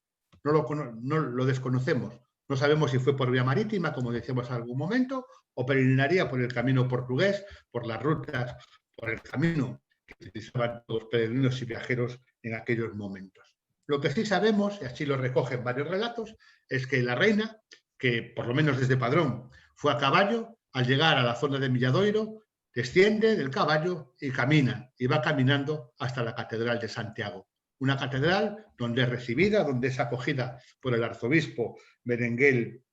No lo desconocemos. No sabemos si fue por vía marítima, como decíamos en algún momento, o peregrinaría por el camino portugués, por las rutas, por el camino que utilizaban los peregrinos y viajeros en aquellos momentos. Lo que sí sabemos, y así lo recogen varios relatos, es que la reina, que por lo menos desde Padrón fue a caballo, al llegar a la zona de Milladoiro, desciende del caballo y camina, y va caminando hasta la Catedral de Santiago. Una catedral donde es recibida, donde es acogida por el arzobispo Berenguel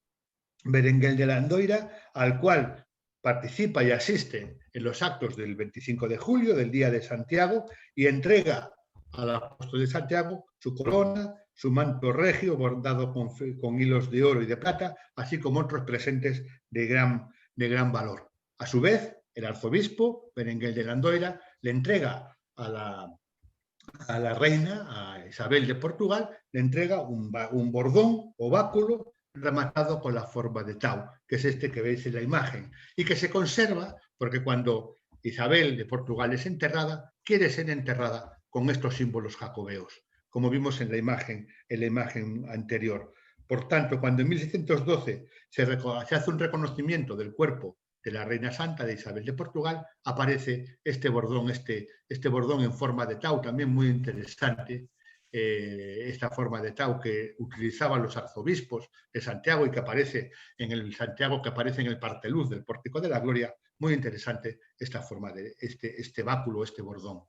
de Landoira, al cual participa y asiste en los actos del 25 de julio, del Día de Santiago, y entrega al apóstol de Santiago su corona, su manto regio bordado con hilos de oro y de plata, así como otros presentes de gran valor. A su vez, el arzobispo Berenguel de Landoira le entrega a la reina, a Isabel de Portugal, le entrega un bordón o báculo rematado con la forma de tau, que es este que veis en la imagen, y que se conserva porque cuando Isabel de Portugal es enterrada, quiere ser enterrada con estos símbolos jacobeos, como vimos en la imagen anterior. Por tanto, cuando en 1612 se hace un reconocimiento del cuerpo de la Reina Santa de Isabel de Portugal, aparece este bordón en forma de tau, también muy interesante, esta forma de tau que utilizaban los arzobispos de Santiago y que aparece en el parteluz del Pórtico de la Gloria. Muy interesante esta forma de este báculo, este bordón.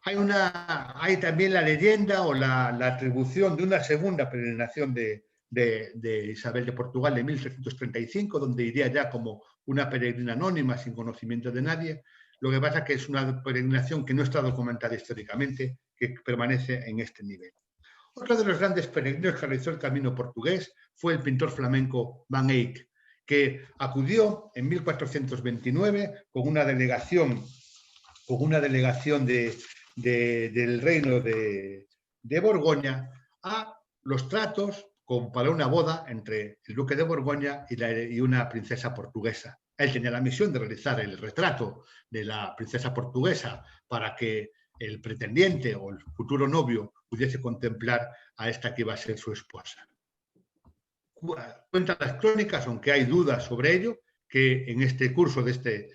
Hay también la leyenda o la atribución de una segunda peregrinación de Isabel de Portugal de 1335, donde iría ya como una peregrina anónima sin conocimiento de nadie. Lo que pasa es que es una peregrinación que no está documentada históricamente, que permanece en este nivel. Otro de los grandes peregrinos que realizó el camino portugués fue el pintor flamenco Van Eyck, que acudió en 1429 con una delegación del reino de Borgoña a los tratos para una boda entre el duque de Borgoña y una princesa portuguesa. Él tenía la misión de realizar el retrato de la princesa portuguesa para que el pretendiente o el futuro novio pudiese contemplar a esta que iba a ser su esposa. Cuentan las crónicas, aunque hay dudas sobre ello, que en este curso de este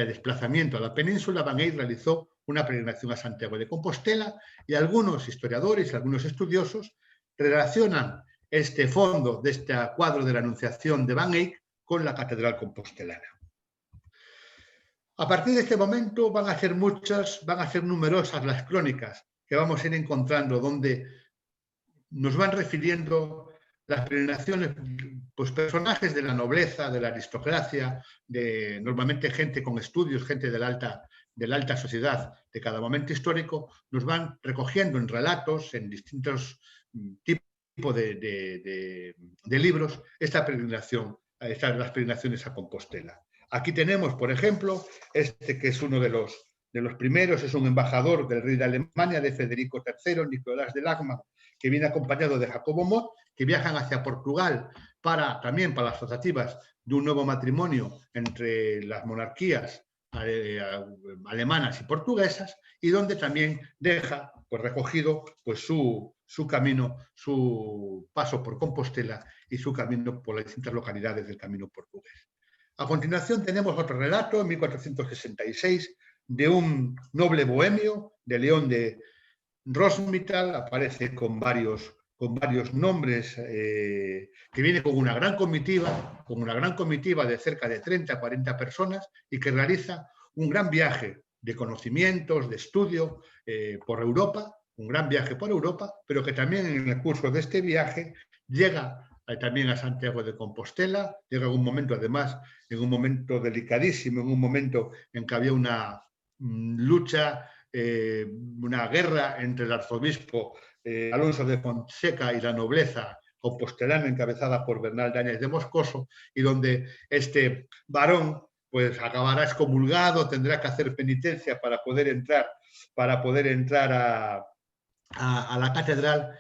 desplazamiento a la península, Van Eyck realizó una peregrinación a Santiago de Compostela, y algunos historiadores y algunos estudiosos relacionan este fondo de este cuadro de la Anunciación de Van Eyck con la catedral compostelana. A partir de este momento van a ser numerosas las crónicas que vamos a ir encontrando, donde nos van refiriendo las peregrinaciones, pues personajes de la nobleza, de la aristocracia, normalmente gente con estudios, gente de la alta sociedad de cada momento histórico, nos van recogiendo en relatos, en distintos tipos de libros, las peregrinaciones a Compostela. Aquí tenemos, por ejemplo, que es uno de los primeros, es un embajador del rey de Alemania, de Federico III, Nicolás de Lagman, que viene acompañado de Jacobo Mott, que viajan hacia Portugal también para las tratativas de un nuevo matrimonio entre las monarquías alemanas y portuguesas, y donde también deja pues, recogido pues, su camino, su paso por Compostela y su camino por las distintas localidades del camino portugués. A continuación tenemos otro relato, en 1466, de un noble bohemio, de León de Rosmital, aparece con varios nombres, que viene con una gran comitiva de cerca de 30 a 40 personas, y que realiza un gran viaje de conocimientos, de estudio por Europa, pero que también en el curso de este viaje llega también a Santiago de Compostela, llega en un momento, además, en un momento delicadísimo, en un momento en que había una lucha, una guerra entre el arzobispo Alonso de Fonseca y la nobleza compostelana encabezada por Bernal de Áñez de Moscoso, y donde este varón pues acabará excomulgado, tendrá que hacer penitencia para poder entrar a la catedral,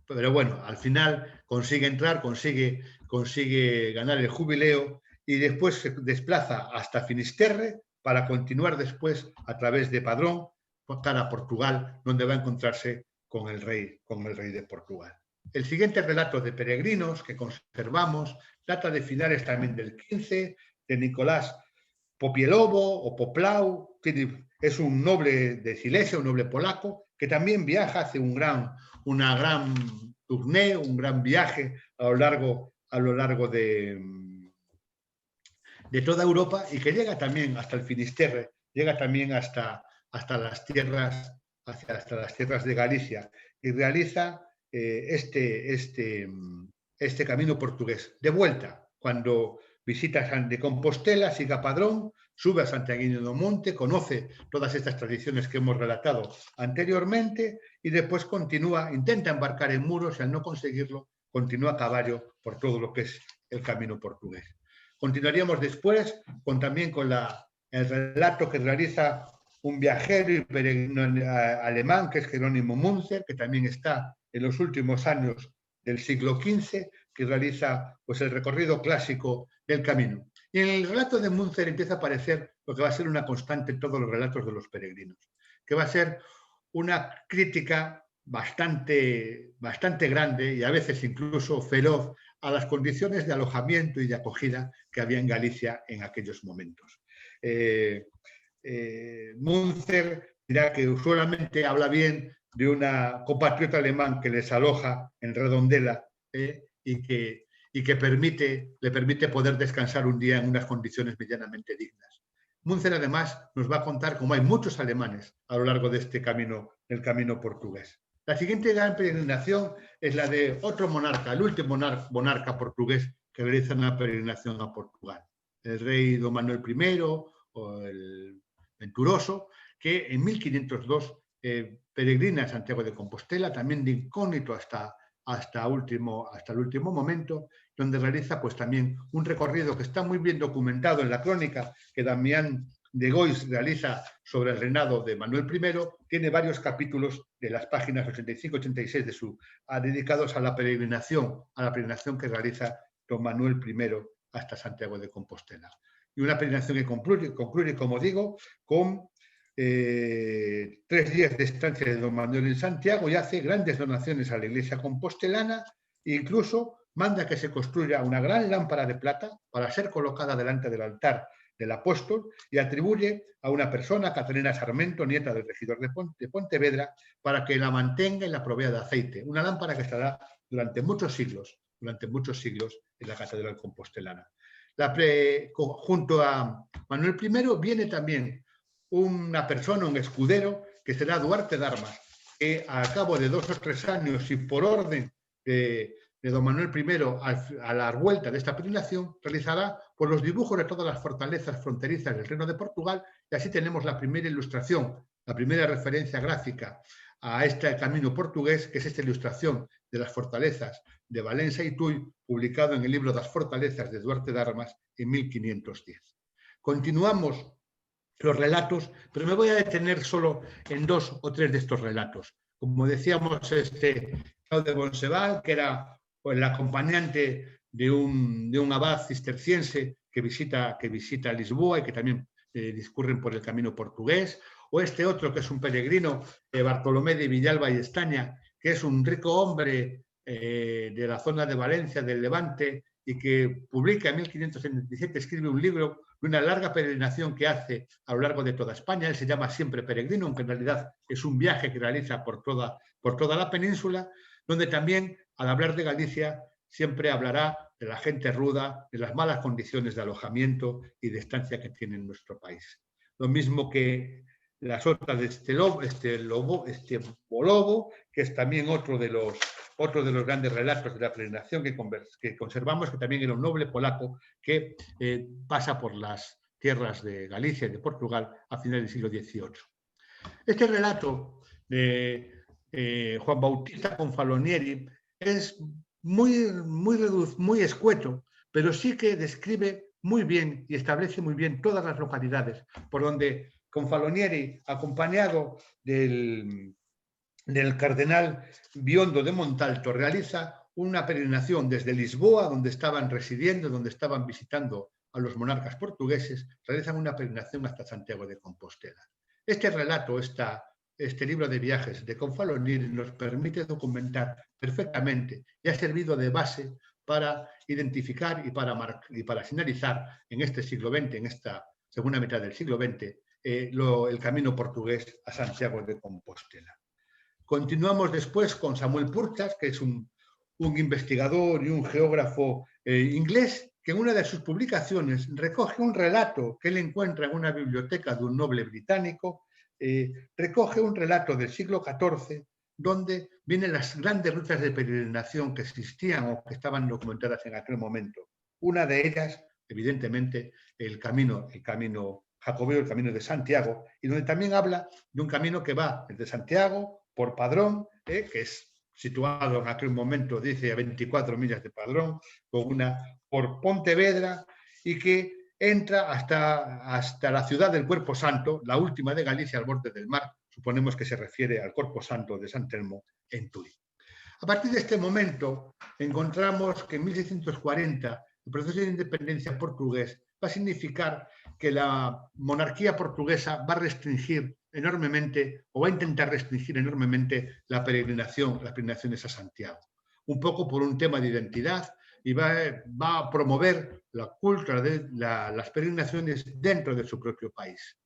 pero bueno, al final consigue entrar, consigue ganar el jubileo, y después se desplaza hasta Finisterre para continuar después a través de Padrón a Portugal, donde va a encontrarse con el rey de Portugal. El siguiente relato de peregrinos que conservamos data de finales también del 15, de Nicolás Popielowo o Poplau, que es un noble de Silesia, un noble polaco, que también viaja, hace una gran tournée, un gran viaje a lo largo de toda Europa, y que llega también hasta el Finisterre, llega también hasta las tierras de Galicia, y realiza este camino portugués. De vuelta, cuando visita San de Compostela, sigue a Padrón, sube a Santiaguinho do Monte, conoce todas estas tradiciones que hemos relatado anteriormente, y después intenta embarcar en Muros, y al no conseguirlo, continúa a caballo por todo lo que es el camino portugués. Continuaríamos después también con el relato que realiza un viajero y peregrino alemán, que es Jerónimo Münzer, que también está en los últimos años del siglo XV, que realiza pues, el recorrido clásico del camino. Y en el relato de Münzer empieza a aparecer lo que va a ser una constante en todos los relatos de los peregrinos, que va a ser una crítica bastante grande, y a veces incluso feroz, a las condiciones de alojamiento y de acogida que había en Galicia en aquellos momentos. Münzer dirá que solamente habla bien de una compatriota alemán que les aloja en Redondela, y que le permite poder descansar un día en unas condiciones medianamente dignas. Münzer además nos va a contar cómo hay muchos alemanes a lo largo de este camino, el camino portugués. La siguiente gran peregrinación es la de otro monarca, el último monarca portugués que realiza una peregrinación a Portugal, el rey Don Manuel I, o el Venturoso, que en 1502 peregrina a Santiago de Compostela, también de incógnito hasta el último momento, donde realiza pues también un recorrido que está muy bien documentado en la crónica que Damián de Gois realiza sobre el reinado de Manuel I. Tiene varios capítulos de las páginas 85-86 dedicados a la peregrinación que realiza don Manuel I hasta Santiago de Compostela. Y una peregrinación que concluye, como digo, con 3 días de estancia de don Manuel en Santiago, y hace grandes donaciones a la iglesia compostelana, e incluso manda que se construya una gran lámpara de plata para ser colocada delante del altar del apóstol y atribuye a una persona, Catalina Sarmento, nieta del regidor de Pontevedra, para que la mantenga y la provea de aceite. Una lámpara que estará durante muchos siglos en la Catedral Compostelana. Junto a Manuel I viene también una persona, un escudero, que será Duarte de Armas, que al cabo de 2 o 3 años y por orden de don Manuel I, a la vuelta de esta peregrinación, realizará por los dibujos de todas las fortalezas fronterizas del Reino de Portugal, y así tenemos la primera ilustración, la primera referencia gráfica a este camino portugués, que es esta ilustración de las fortalezas de Valencia y Tui, publicado en el libro Las Fortalezas de Duarte de Armas en 1510. Continuamos los relatos, pero me voy a detener solo en 2 o 3 de estos relatos. Como decíamos, Claude de Bonseval, que era el acompañante de un abad cisterciense que visita Lisboa y que también discurren por el camino portugués, o este otro que es un peregrino, Bartolomé de Villalba y Estaña, que es un rico hombre de la zona de Valencia, del Levante, y que publica en 1577, escribe un libro de una larga peregrinación que hace a lo largo de toda España. Él se llama Siempre Peregrino, aunque en realidad es un viaje que realiza por toda la península, donde también, al hablar de Galicia, siempre hablará de la gente ruda, de las malas condiciones de alojamiento y de estancia que tiene en nuestro país. Lo mismo que las otras de este Bolobo, que es también otro de los grandes relatos de la peregrinación que conservamos, que también era un noble polaco que pasa por las tierras de Galicia y de Portugal a finales del siglo XVIII. Este relato de Juan Bautista Confalonieri es muy escueto, pero sí que describe muy bien y establece muy bien todas las localidades por donde Confalonieri, acompañado del cardenal Biondo de Montalto, realiza una peregrinación desde Lisboa, donde estaban residiendo, donde estaban visitando a los monarcas portugueses, realizan una peregrinación hasta Santiago de Compostela. Este relato, este libro de viajes de Confalonieri nos permite documentar perfectamente y ha servido de base para identificar y para señalizar en este siglo XX, en esta segunda mitad del siglo XX, el camino portugués a Santiago de Compostela. Continuamos después con Samuel Purchas, que es un investigador y un geógrafo inglés, que en una de sus publicaciones recoge un relato que él encuentra en una biblioteca de un noble británico, recoge un relato del siglo XIV, donde vienen las grandes rutas de peregrinación que existían o que estaban documentadas en aquel momento. Una de ellas, evidentemente, el camino jacobeo, el camino de Santiago, y donde también habla de un camino que va desde Santiago por Padrón, que es situado en aquel momento, dice, a 24 millas de Padrón, por Pontevedra, y que entra hasta la ciudad del Cuerpo Santo, la última de Galicia al borde del mar. Suponemos que se refiere al Cuerpo Santo de San Telmo en Tui. A partir de este momento encontramos que en 1640 el proceso de independencia portugués va a significar que la monarquía portuguesa va a restringir enormemente, o va a intentar restringir enormemente las peregrinaciones a Santiago. Un poco por un tema de identidad, y va a promover la cultura de las peregrinaciones dentro de su propio país.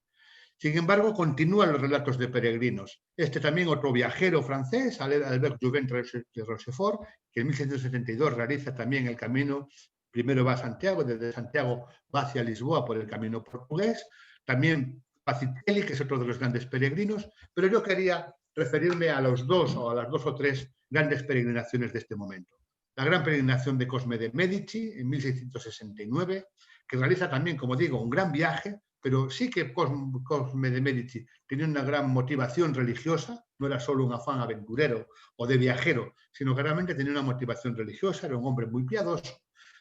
Sin embargo, continúan los relatos de peregrinos. También otro viajero francés, Albert Juvin de Rochefort, que en 1672 realiza también el camino. Primero va a Santiago, desde Santiago va hacia Lisboa por el camino portugués. También Pacitelli, que es otro de los grandes peregrinos, pero yo quería referirme a las dos o tres grandes peregrinaciones de este momento. La gran peregrinación de Cosme de Medici en 1669, que realiza también, como digo, un gran viaje, pero sí que Cosme de Medici tenía una gran motivación religiosa, no era solo un afán aventurero o de viajero, sino que realmente tenía una motivación religiosa, era un hombre muy piadoso,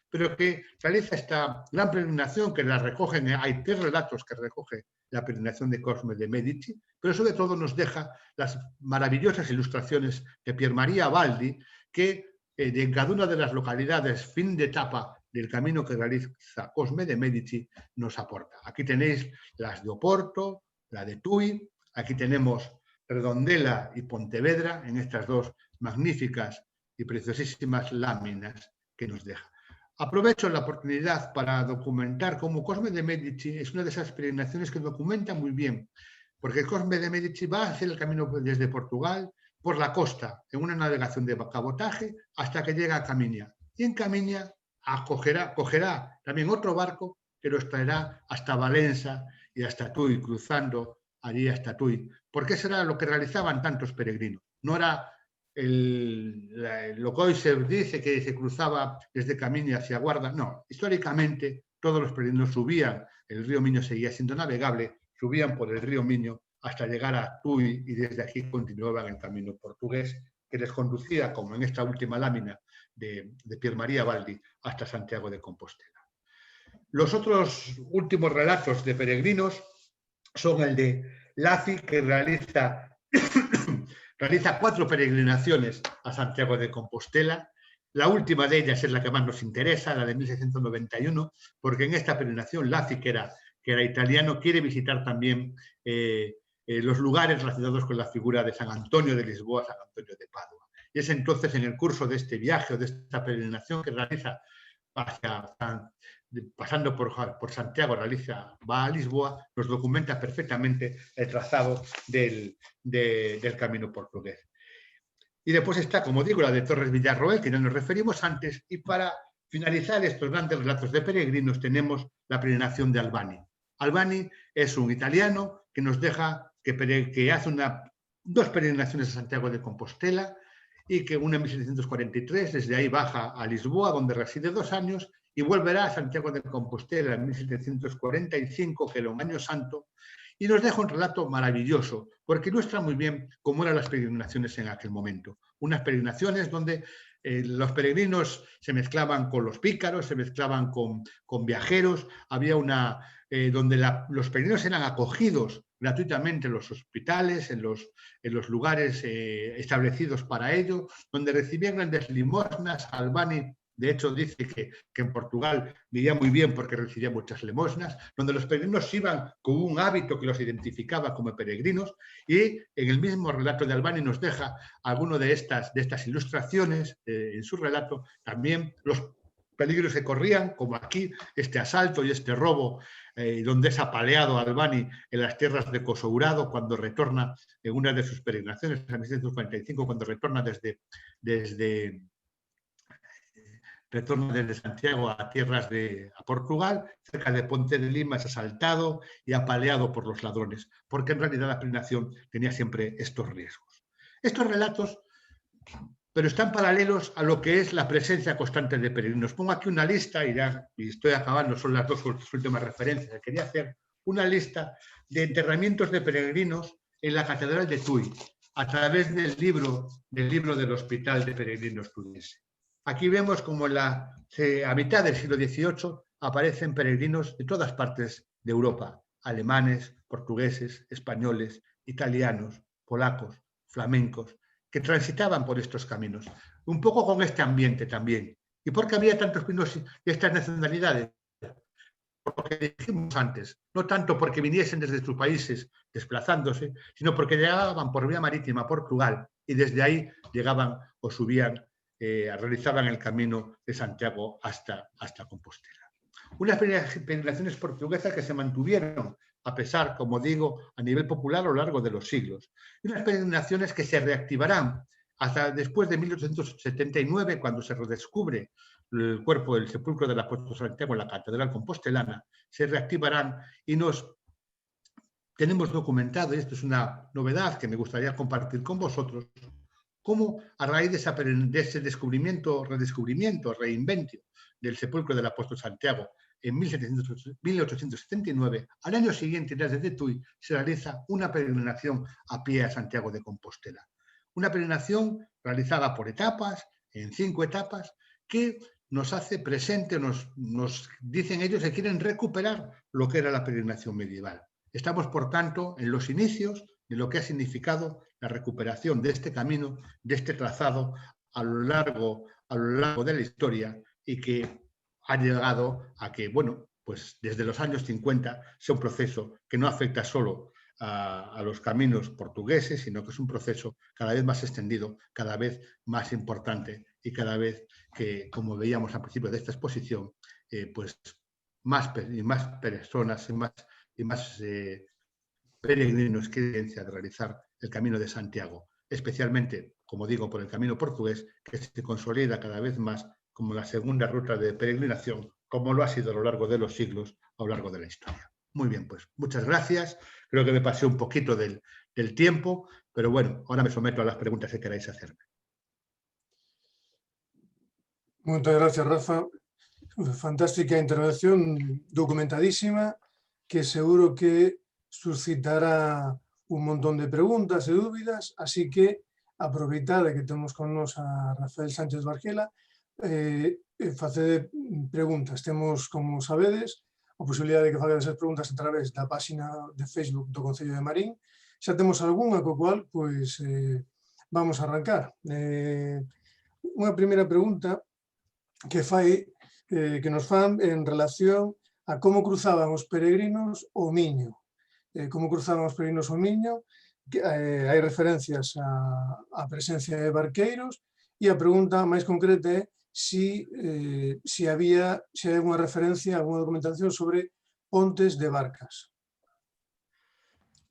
pero que realiza esta gran peregrinación que la recogen, hay 3 relatos que recoge la peregrinación de Cosme de Medici, pero sobre todo nos deja las maravillosas ilustraciones de Pier Maria Baldi, que en cada una de las localidades, fin de etapa del camino que realiza Cosme de Medici, nos aporta. Aquí tenéis las de Oporto, la de Tui, aquí tenemos Redondela y Pontevedra, en estas 2 magníficas y preciosísimas láminas nos deja. Aprovecho la oportunidad para documentar cómo Cosme de Medici es una de esas peregrinaciones que documenta muy bien, porque Cosme de Medici va a hacer el camino desde Portugal por la costa, en una navegación de cabotaje, hasta que llega a Camiña. Y en Camiña cogerá también otro barco que los traerá hasta Valencia y hasta Tui, cruzando allí hasta Tui, porque eso era lo que realizaban tantos peregrinos. No era lo que hoy se dice que se cruzaba desde Camiña hacia Guarda, no. Históricamente todos los peregrinos subían, el río Miño seguía siendo navegable, subían por el río Miño hasta llegar a Tui y desde aquí continuaban el camino portugués que les conducía, como en esta última lámina de Pier María Baldi, hasta Santiago de Compostela. Los otros últimos relatos de peregrinos son el de Laci, que realiza 4 peregrinaciones a Santiago de Compostela. La última de ellas es la que más nos interesa, la de 1691, porque en esta peregrinación Laci, que era italiano, quiere visitar también los lugares relacionados con la figura de San Antonio de Lisboa, San Antonio de Padua. Y es entonces en el curso de este viaje o de esta peregrinación que realiza pasando por Santiago, va a Lisboa, nos documenta perfectamente el trazado del camino portugués. Y después está, como digo, la de Torres Villarroel, que ya nos referimos antes, y para finalizar estos grandes relatos de peregrinos tenemos la peregrinación de Albani. Albani es un italiano que nos deja, que hace 2 peregrinaciones a Santiago de Compostela y que una en 1743, desde ahí baja a Lisboa, donde reside 2 años, y volverá a Santiago de Compostela en 1745, que era un año santo, y nos deja un relato maravilloso, porque ilustra muy bien cómo eran las peregrinaciones en aquel momento. Unas peregrinaciones donde los peregrinos se mezclaban con los pícaros, se mezclaban con viajeros, había donde los peregrinos eran acogidos gratuitamente en los hospitales, en los lugares establecidos para ello, donde recibían grandes limosnas. Albani, de hecho, dice que en Portugal vivía muy bien porque recibía muchas limosnas, donde los peregrinos iban con un hábito que los identificaba como peregrinos, y en el mismo relato de Albani nos deja alguno de estas ilustraciones en su relato, también los peligros que corrían, como aquí este asalto y este robo, donde es apaleado Albani en las tierras de Cosourado cuando retorna en una de sus peregrinaciones, en 1945, cuando retorna desde Santiago a a Portugal, cerca de Ponte de Lima, es asaltado y apaleado por los ladrones, porque en realidad la peregrinación tenía siempre estos riesgos. Estos relatos, pero están paralelos a lo que es la presencia constante de peregrinos. Pongo aquí una lista, y estoy acabando, son las 2 últimas referencias que quería hacer, una lista de enterramientos de peregrinos en la Catedral de Tui, a través del libro del Hospital de Peregrinos Tuiense. Aquí vemos como a mitad del siglo XVIII aparecen peregrinos de todas partes de Europa, alemanes, portugueses, españoles, italianos, polacos, flamencos, que transitaban por estos caminos, un poco con este ambiente también. ¿Y por qué había tantos peregrinos de estas nacionalidades? Por lo que dijimos antes, no tanto porque viniesen desde sus países desplazándose, sino porque llegaban por vía marítima a Portugal y desde ahí llegaban o subían, realizaban el camino de Santiago hasta Compostela. Unas peregrinaciones portuguesas que se mantuvieron, a pesar, como digo, a nivel popular a lo largo de los siglos. Y unas peregrinaciones que se reactivarán hasta después de 1879, cuando se redescubre el cuerpo del sepulcro del apóstol Santiago en la Catedral Compostelana, se reactivarán y tenemos documentado, y esto es una novedad que me gustaría compartir con vosotros, cómo a raíz de ese redescubrimiento, reinventio del sepulcro del apóstol Santiago en 1879, al año siguiente, desde Tui, se realiza una peregrinación a pie a Santiago de Compostela. Una peregrinación realizada por etapas, en 5 etapas, que nos hace presente, nos dicen ellos que quieren recuperar lo que era la peregrinación medieval. Estamos, por tanto, en los inicios de lo que ha significado la recuperación de este camino, de este trazado a lo largo de la historia, y que ha llegado a que, bueno, pues desde los años 50 sea un proceso que no afecta solo a los caminos portugueses, sino que es un proceso cada vez más extendido, cada vez más importante y cada vez que, como veíamos al principio de esta exposición, pues más personas y más peregrinos quieren de realizar el Camino de Santiago, especialmente, como digo, por el camino portugués, que se consolida cada vez más como la segunda ruta de peregrinación, como lo ha sido a lo largo de los siglos, a lo largo de la historia. Muy bien, pues muchas gracias. Creo que me pasé un poquito del tiempo, pero bueno, ahora me someto a las preguntas que queráis hacerme. Muchas gracias, Rafa. Fantástica intervención, documentadísima, que seguro que suscitará un montón de preguntas e dúbidas, así que aproveitar que temos con nos a Rafael Sánchez Barquela, facer preguntas. Temos, como sabedes, a posibilidade de que fagan esas preguntas a través da página de Facebook do Concello de Marín. Xa temos algunha co cual pois, vamos a arrancar. Unha primeira pregunta que nos fan en relación a como cruzaban os peregrinos o Miño. Como cruzaban os peregrinos o Miño, hai referencias á presencia de barqueiros e a pregunta máis concreta é se había unha referencia, alguna documentación sobre pontes de barcas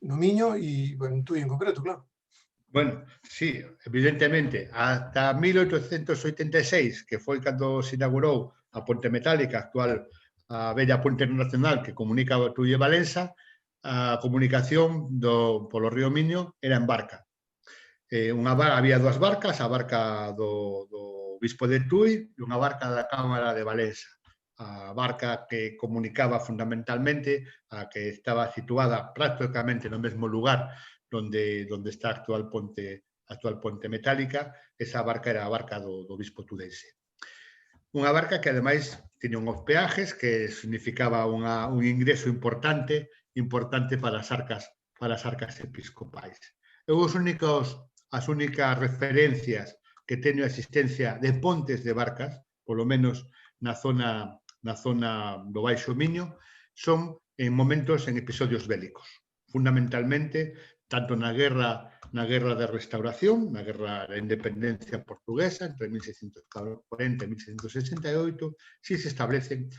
no Miño e, bueno, tú en concreto, claro. Bueno, sí, evidentemente, hasta 1886, que foi cando se inaugurou a Ponte Metálica, actual a bella Ponte Nacional que comunica Tui e Valença, a comunicación polo río Miño era en barca. Había dúas barcas, a barca do Bispo de Tui e unha barca da Cámara de Valença. A barca que comunicaba fundamentalmente a que estaba situada prácticamente no mesmo lugar donde está a actual ponte metálica, esa barca era a barca do Bispo tudense. Unha barca que, ademais, tiña uns peajes que significaba un ingreso importante para as arcas episcopais. As únicas referencias que teño a existencia de pontes de barcas, polo menos na zona do Baixo Miño, son en episodios bélicos. Fundamentalmente, tanto na guerra de restauración, na guerra da independencia portuguesa, entre 1640 e 1668, si se establecen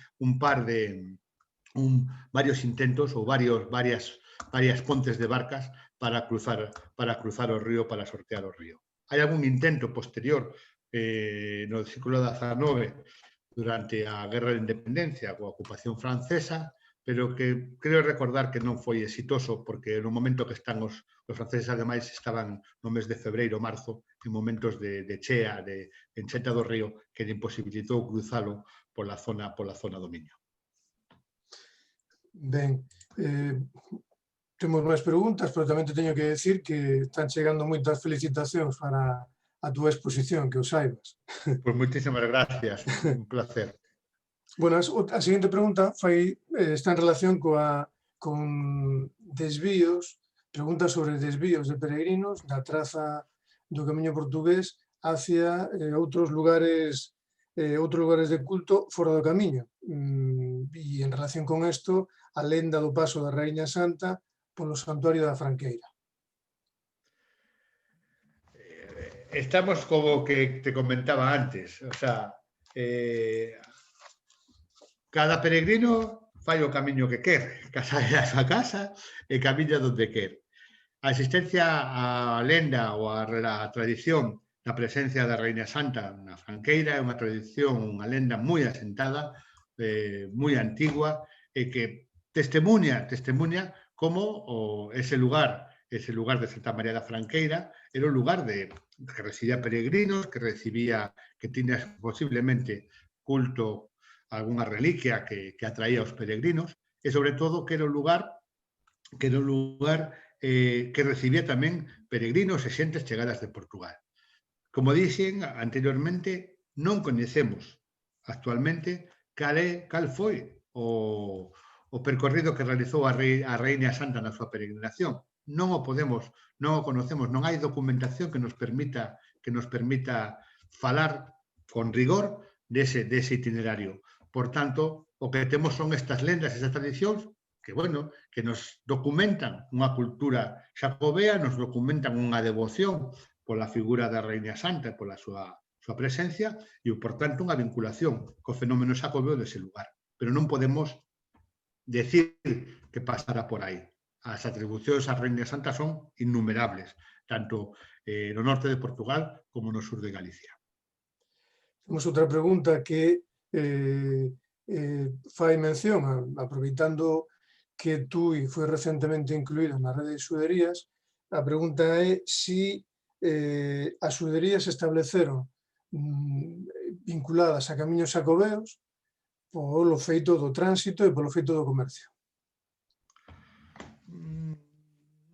varios intentos ou varias pontes de barcas para cruzar o río, para sortear o río. Hai algún intento posterior no século XIX durante a Guerra de Independencia coa ocupación francesa, pero que creo recordar que non foi exitoso porque no momento que están os franceses, ademais, estaban no mes de febreiro, marzo, en momentos de chea, de encheta do río, que imposibilitou cruzalo pola zona do Miño. Ben, temos máis preguntas, pero tamén te teño que decir que están chegando moitas felicitacións para a túa exposición, que o saibas. Pois moitísimas gracias, un placer. Bueno, a seguinte pregunta está en relación con desvíos, preguntas sobre desvíos de peregrinos da traza do Camiño Portugués hacia outros lugares de culto fora do Camiño. E en relación con isto, a lenda do paso da Raíña Santa polo Santuario da Franqueira. Estamos como que te comentaba antes, o sea, cada peregrino fai o camiño que quer, casa a súa casa e camiña donde quer. A existencia, a lenda ou a tradición da presencia da Raíña Santa na Franqueira é unha tradición, unha lenda moi asentada, moi antigua, e que testemuña como ese lugar de Santa María da Franqueira era un lugar que recibía peregrinos, que tiña posiblemente culto algunha reliquia que atraía aos peregrinos e, sobre todo, que era un lugar que recibía tamén peregrinos e xentes chegadas de Portugal. Como dixen anteriormente, non coñecemos actualmente cal foi o percorrido que realizou a Raíña Santa na súa peregrinación. Non o conocemos, non hai documentación que nos permita falar con rigor dese itinerario. Por tanto, o que temos son estas lendas, estas tradicións, que nos documentan unha cultura xacobea, nos documentan unha devoción pola figura da Raíña Santa e pola súa súa presencia e, por tanto, unha vinculación co fenómeno xacobeo dese lugar. Pero non podemos decir que pasara por aí. As atribucións á Raíña Santa son innumerables, tanto no norte de Portugal como no sur de Galicia. Temos outra pregunta que fai mención, aproveitando que TUI foi recentemente incluída na rede de xuderías. A pregunta é se as xuderías se estableceron vinculadas a camiños xacobeos polo feito do tránsito e polo feito do comercio.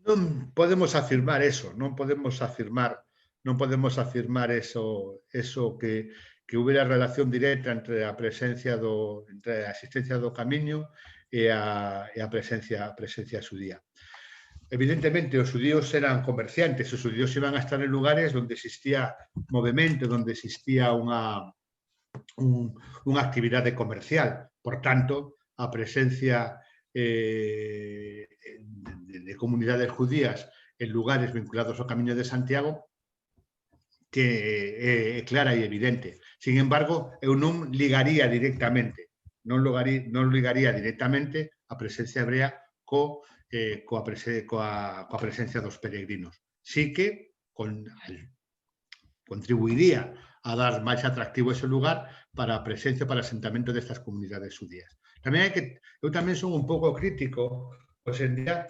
Non podemos afirmar eso, non podemos afirmar eso que hubiera relación directa entre a existencia do camiño e a presencia xudía. Evidentemente, os xudíos eran comerciantes, os xudíos iban a estar en lugares onde existía movimento, onde existía unha actividade comercial. Por tanto, a presencia de comunidades judías en lugares vinculados ao Camiño de Santiago que é clara e evidente. Sin embargo, eu non ligaría directamente a presencia hebrea coa presencia dos peregrinos. Sí que contribuiría a dar máis atractivo ese lugar para a presencia, para o asentamento destas comunidades judías. Eu tamén son un pouco crítico, pois en día,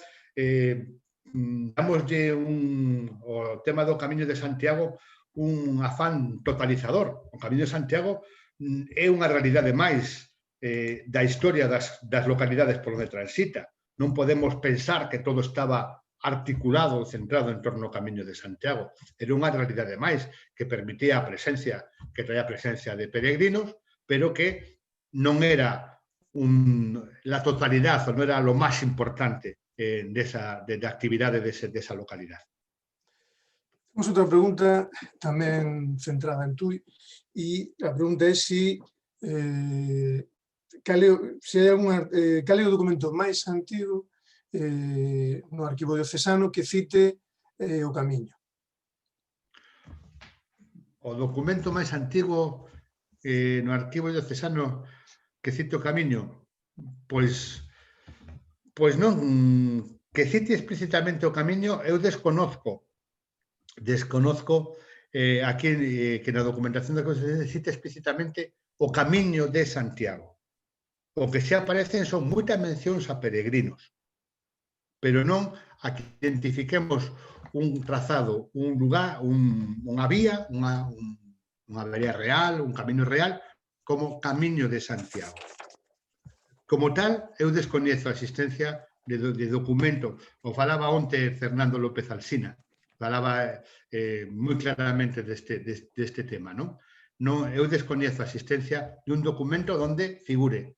damoslle o tema do Camiño de Santiago un afán totalizador. O Camiño de Santiago é unha realidade máis da historia das localidades por onde transita. Non podemos pensar que todo estaba articulado, centrado en torno ao Camiño de Santiago. Era unha realidade máis que permitía a presencia de peregrinos, pero que non era la totalidade, non era lo máis importante da actividade desa localidade. Temos outra pregunta tamén centrada en TUI e a pregunta é cal é o documento máis antigo no arquivo diocesano que cite o Camiño. O documento máis antigo no arquivo diocesano que cite o Camiño, pois non, que cite explícitamente o Camiño, eu desconozco aquí que na documentación da Constitución cite explícitamente o Camiño de Santiago. O que se aparecen son moitas mencións a peregrinos, pero non a que identifiquemos un trazado, un lugar, unha vía, unha vía real, un camiño real, como Camiño de Santiago. Como tal, eu descoñezo a existencia de documento. O falaba onte Fernando López Alsina, falaba moi claramente deste tema, non? Eu descoñezo a existencia de un documento onde figure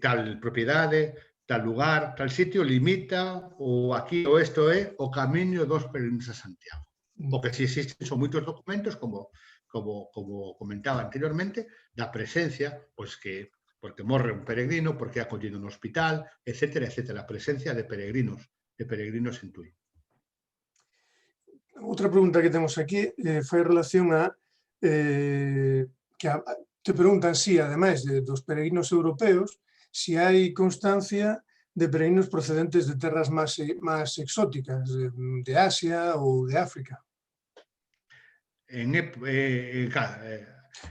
tal propiedade, tal lugar, tal sitio limita ou aquí ou isto é o Camiño dos Peregrinos a Santiago. O que si existen son moitos documentos, como comentaba anteriormente, da presencia, pois que porque morre un peregrino, porque é acollido no hospital, etcétera, etcétera. A presencia de peregrinos en Tui. Outra pregunta que temos aquí fai relación a que te preguntan si, ademais dos peregrinos europeos, si hai constancia de peregrinos procedentes de terras máis exóticas, de Asia ou de África.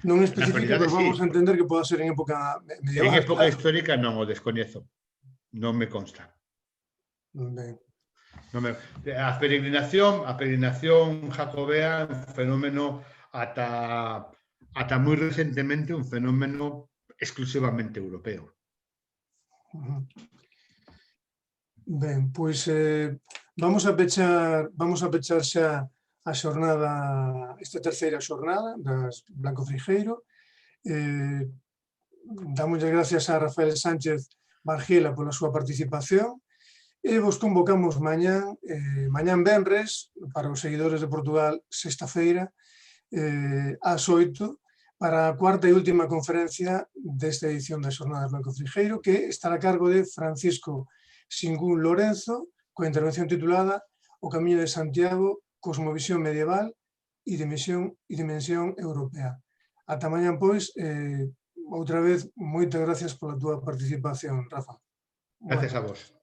Non especifica, pero vamos a entender que poda ser en época medieval. En época histórica non o descoñezo. Non me consta. Ben. A peregrinación jacobea é un fenómeno ata moi recentemente un fenómeno exclusivamente europeo. Ben, pois vamos a pechar xa a xornada, esta terceira xornada das Blanco Frijeiro. Damoslle gracias a Rafael Sánchez Bargiela pola súa participación e vos convocamos mañán venres, para os seguidores de Portugal, sexta-feira, ás 8, para a cuarta e última conferencia desta edición das Xornadas Blanco Frijeiro, que estará a cargo de Francisco Singún Lorenzo, coa intervención titulada O Camiño de Santiago, cosmovisión medieval e dimensión europea. Ata mañá, pois, outra vez, moitas gracias pola túa participación, Rafa. Gracias a vos.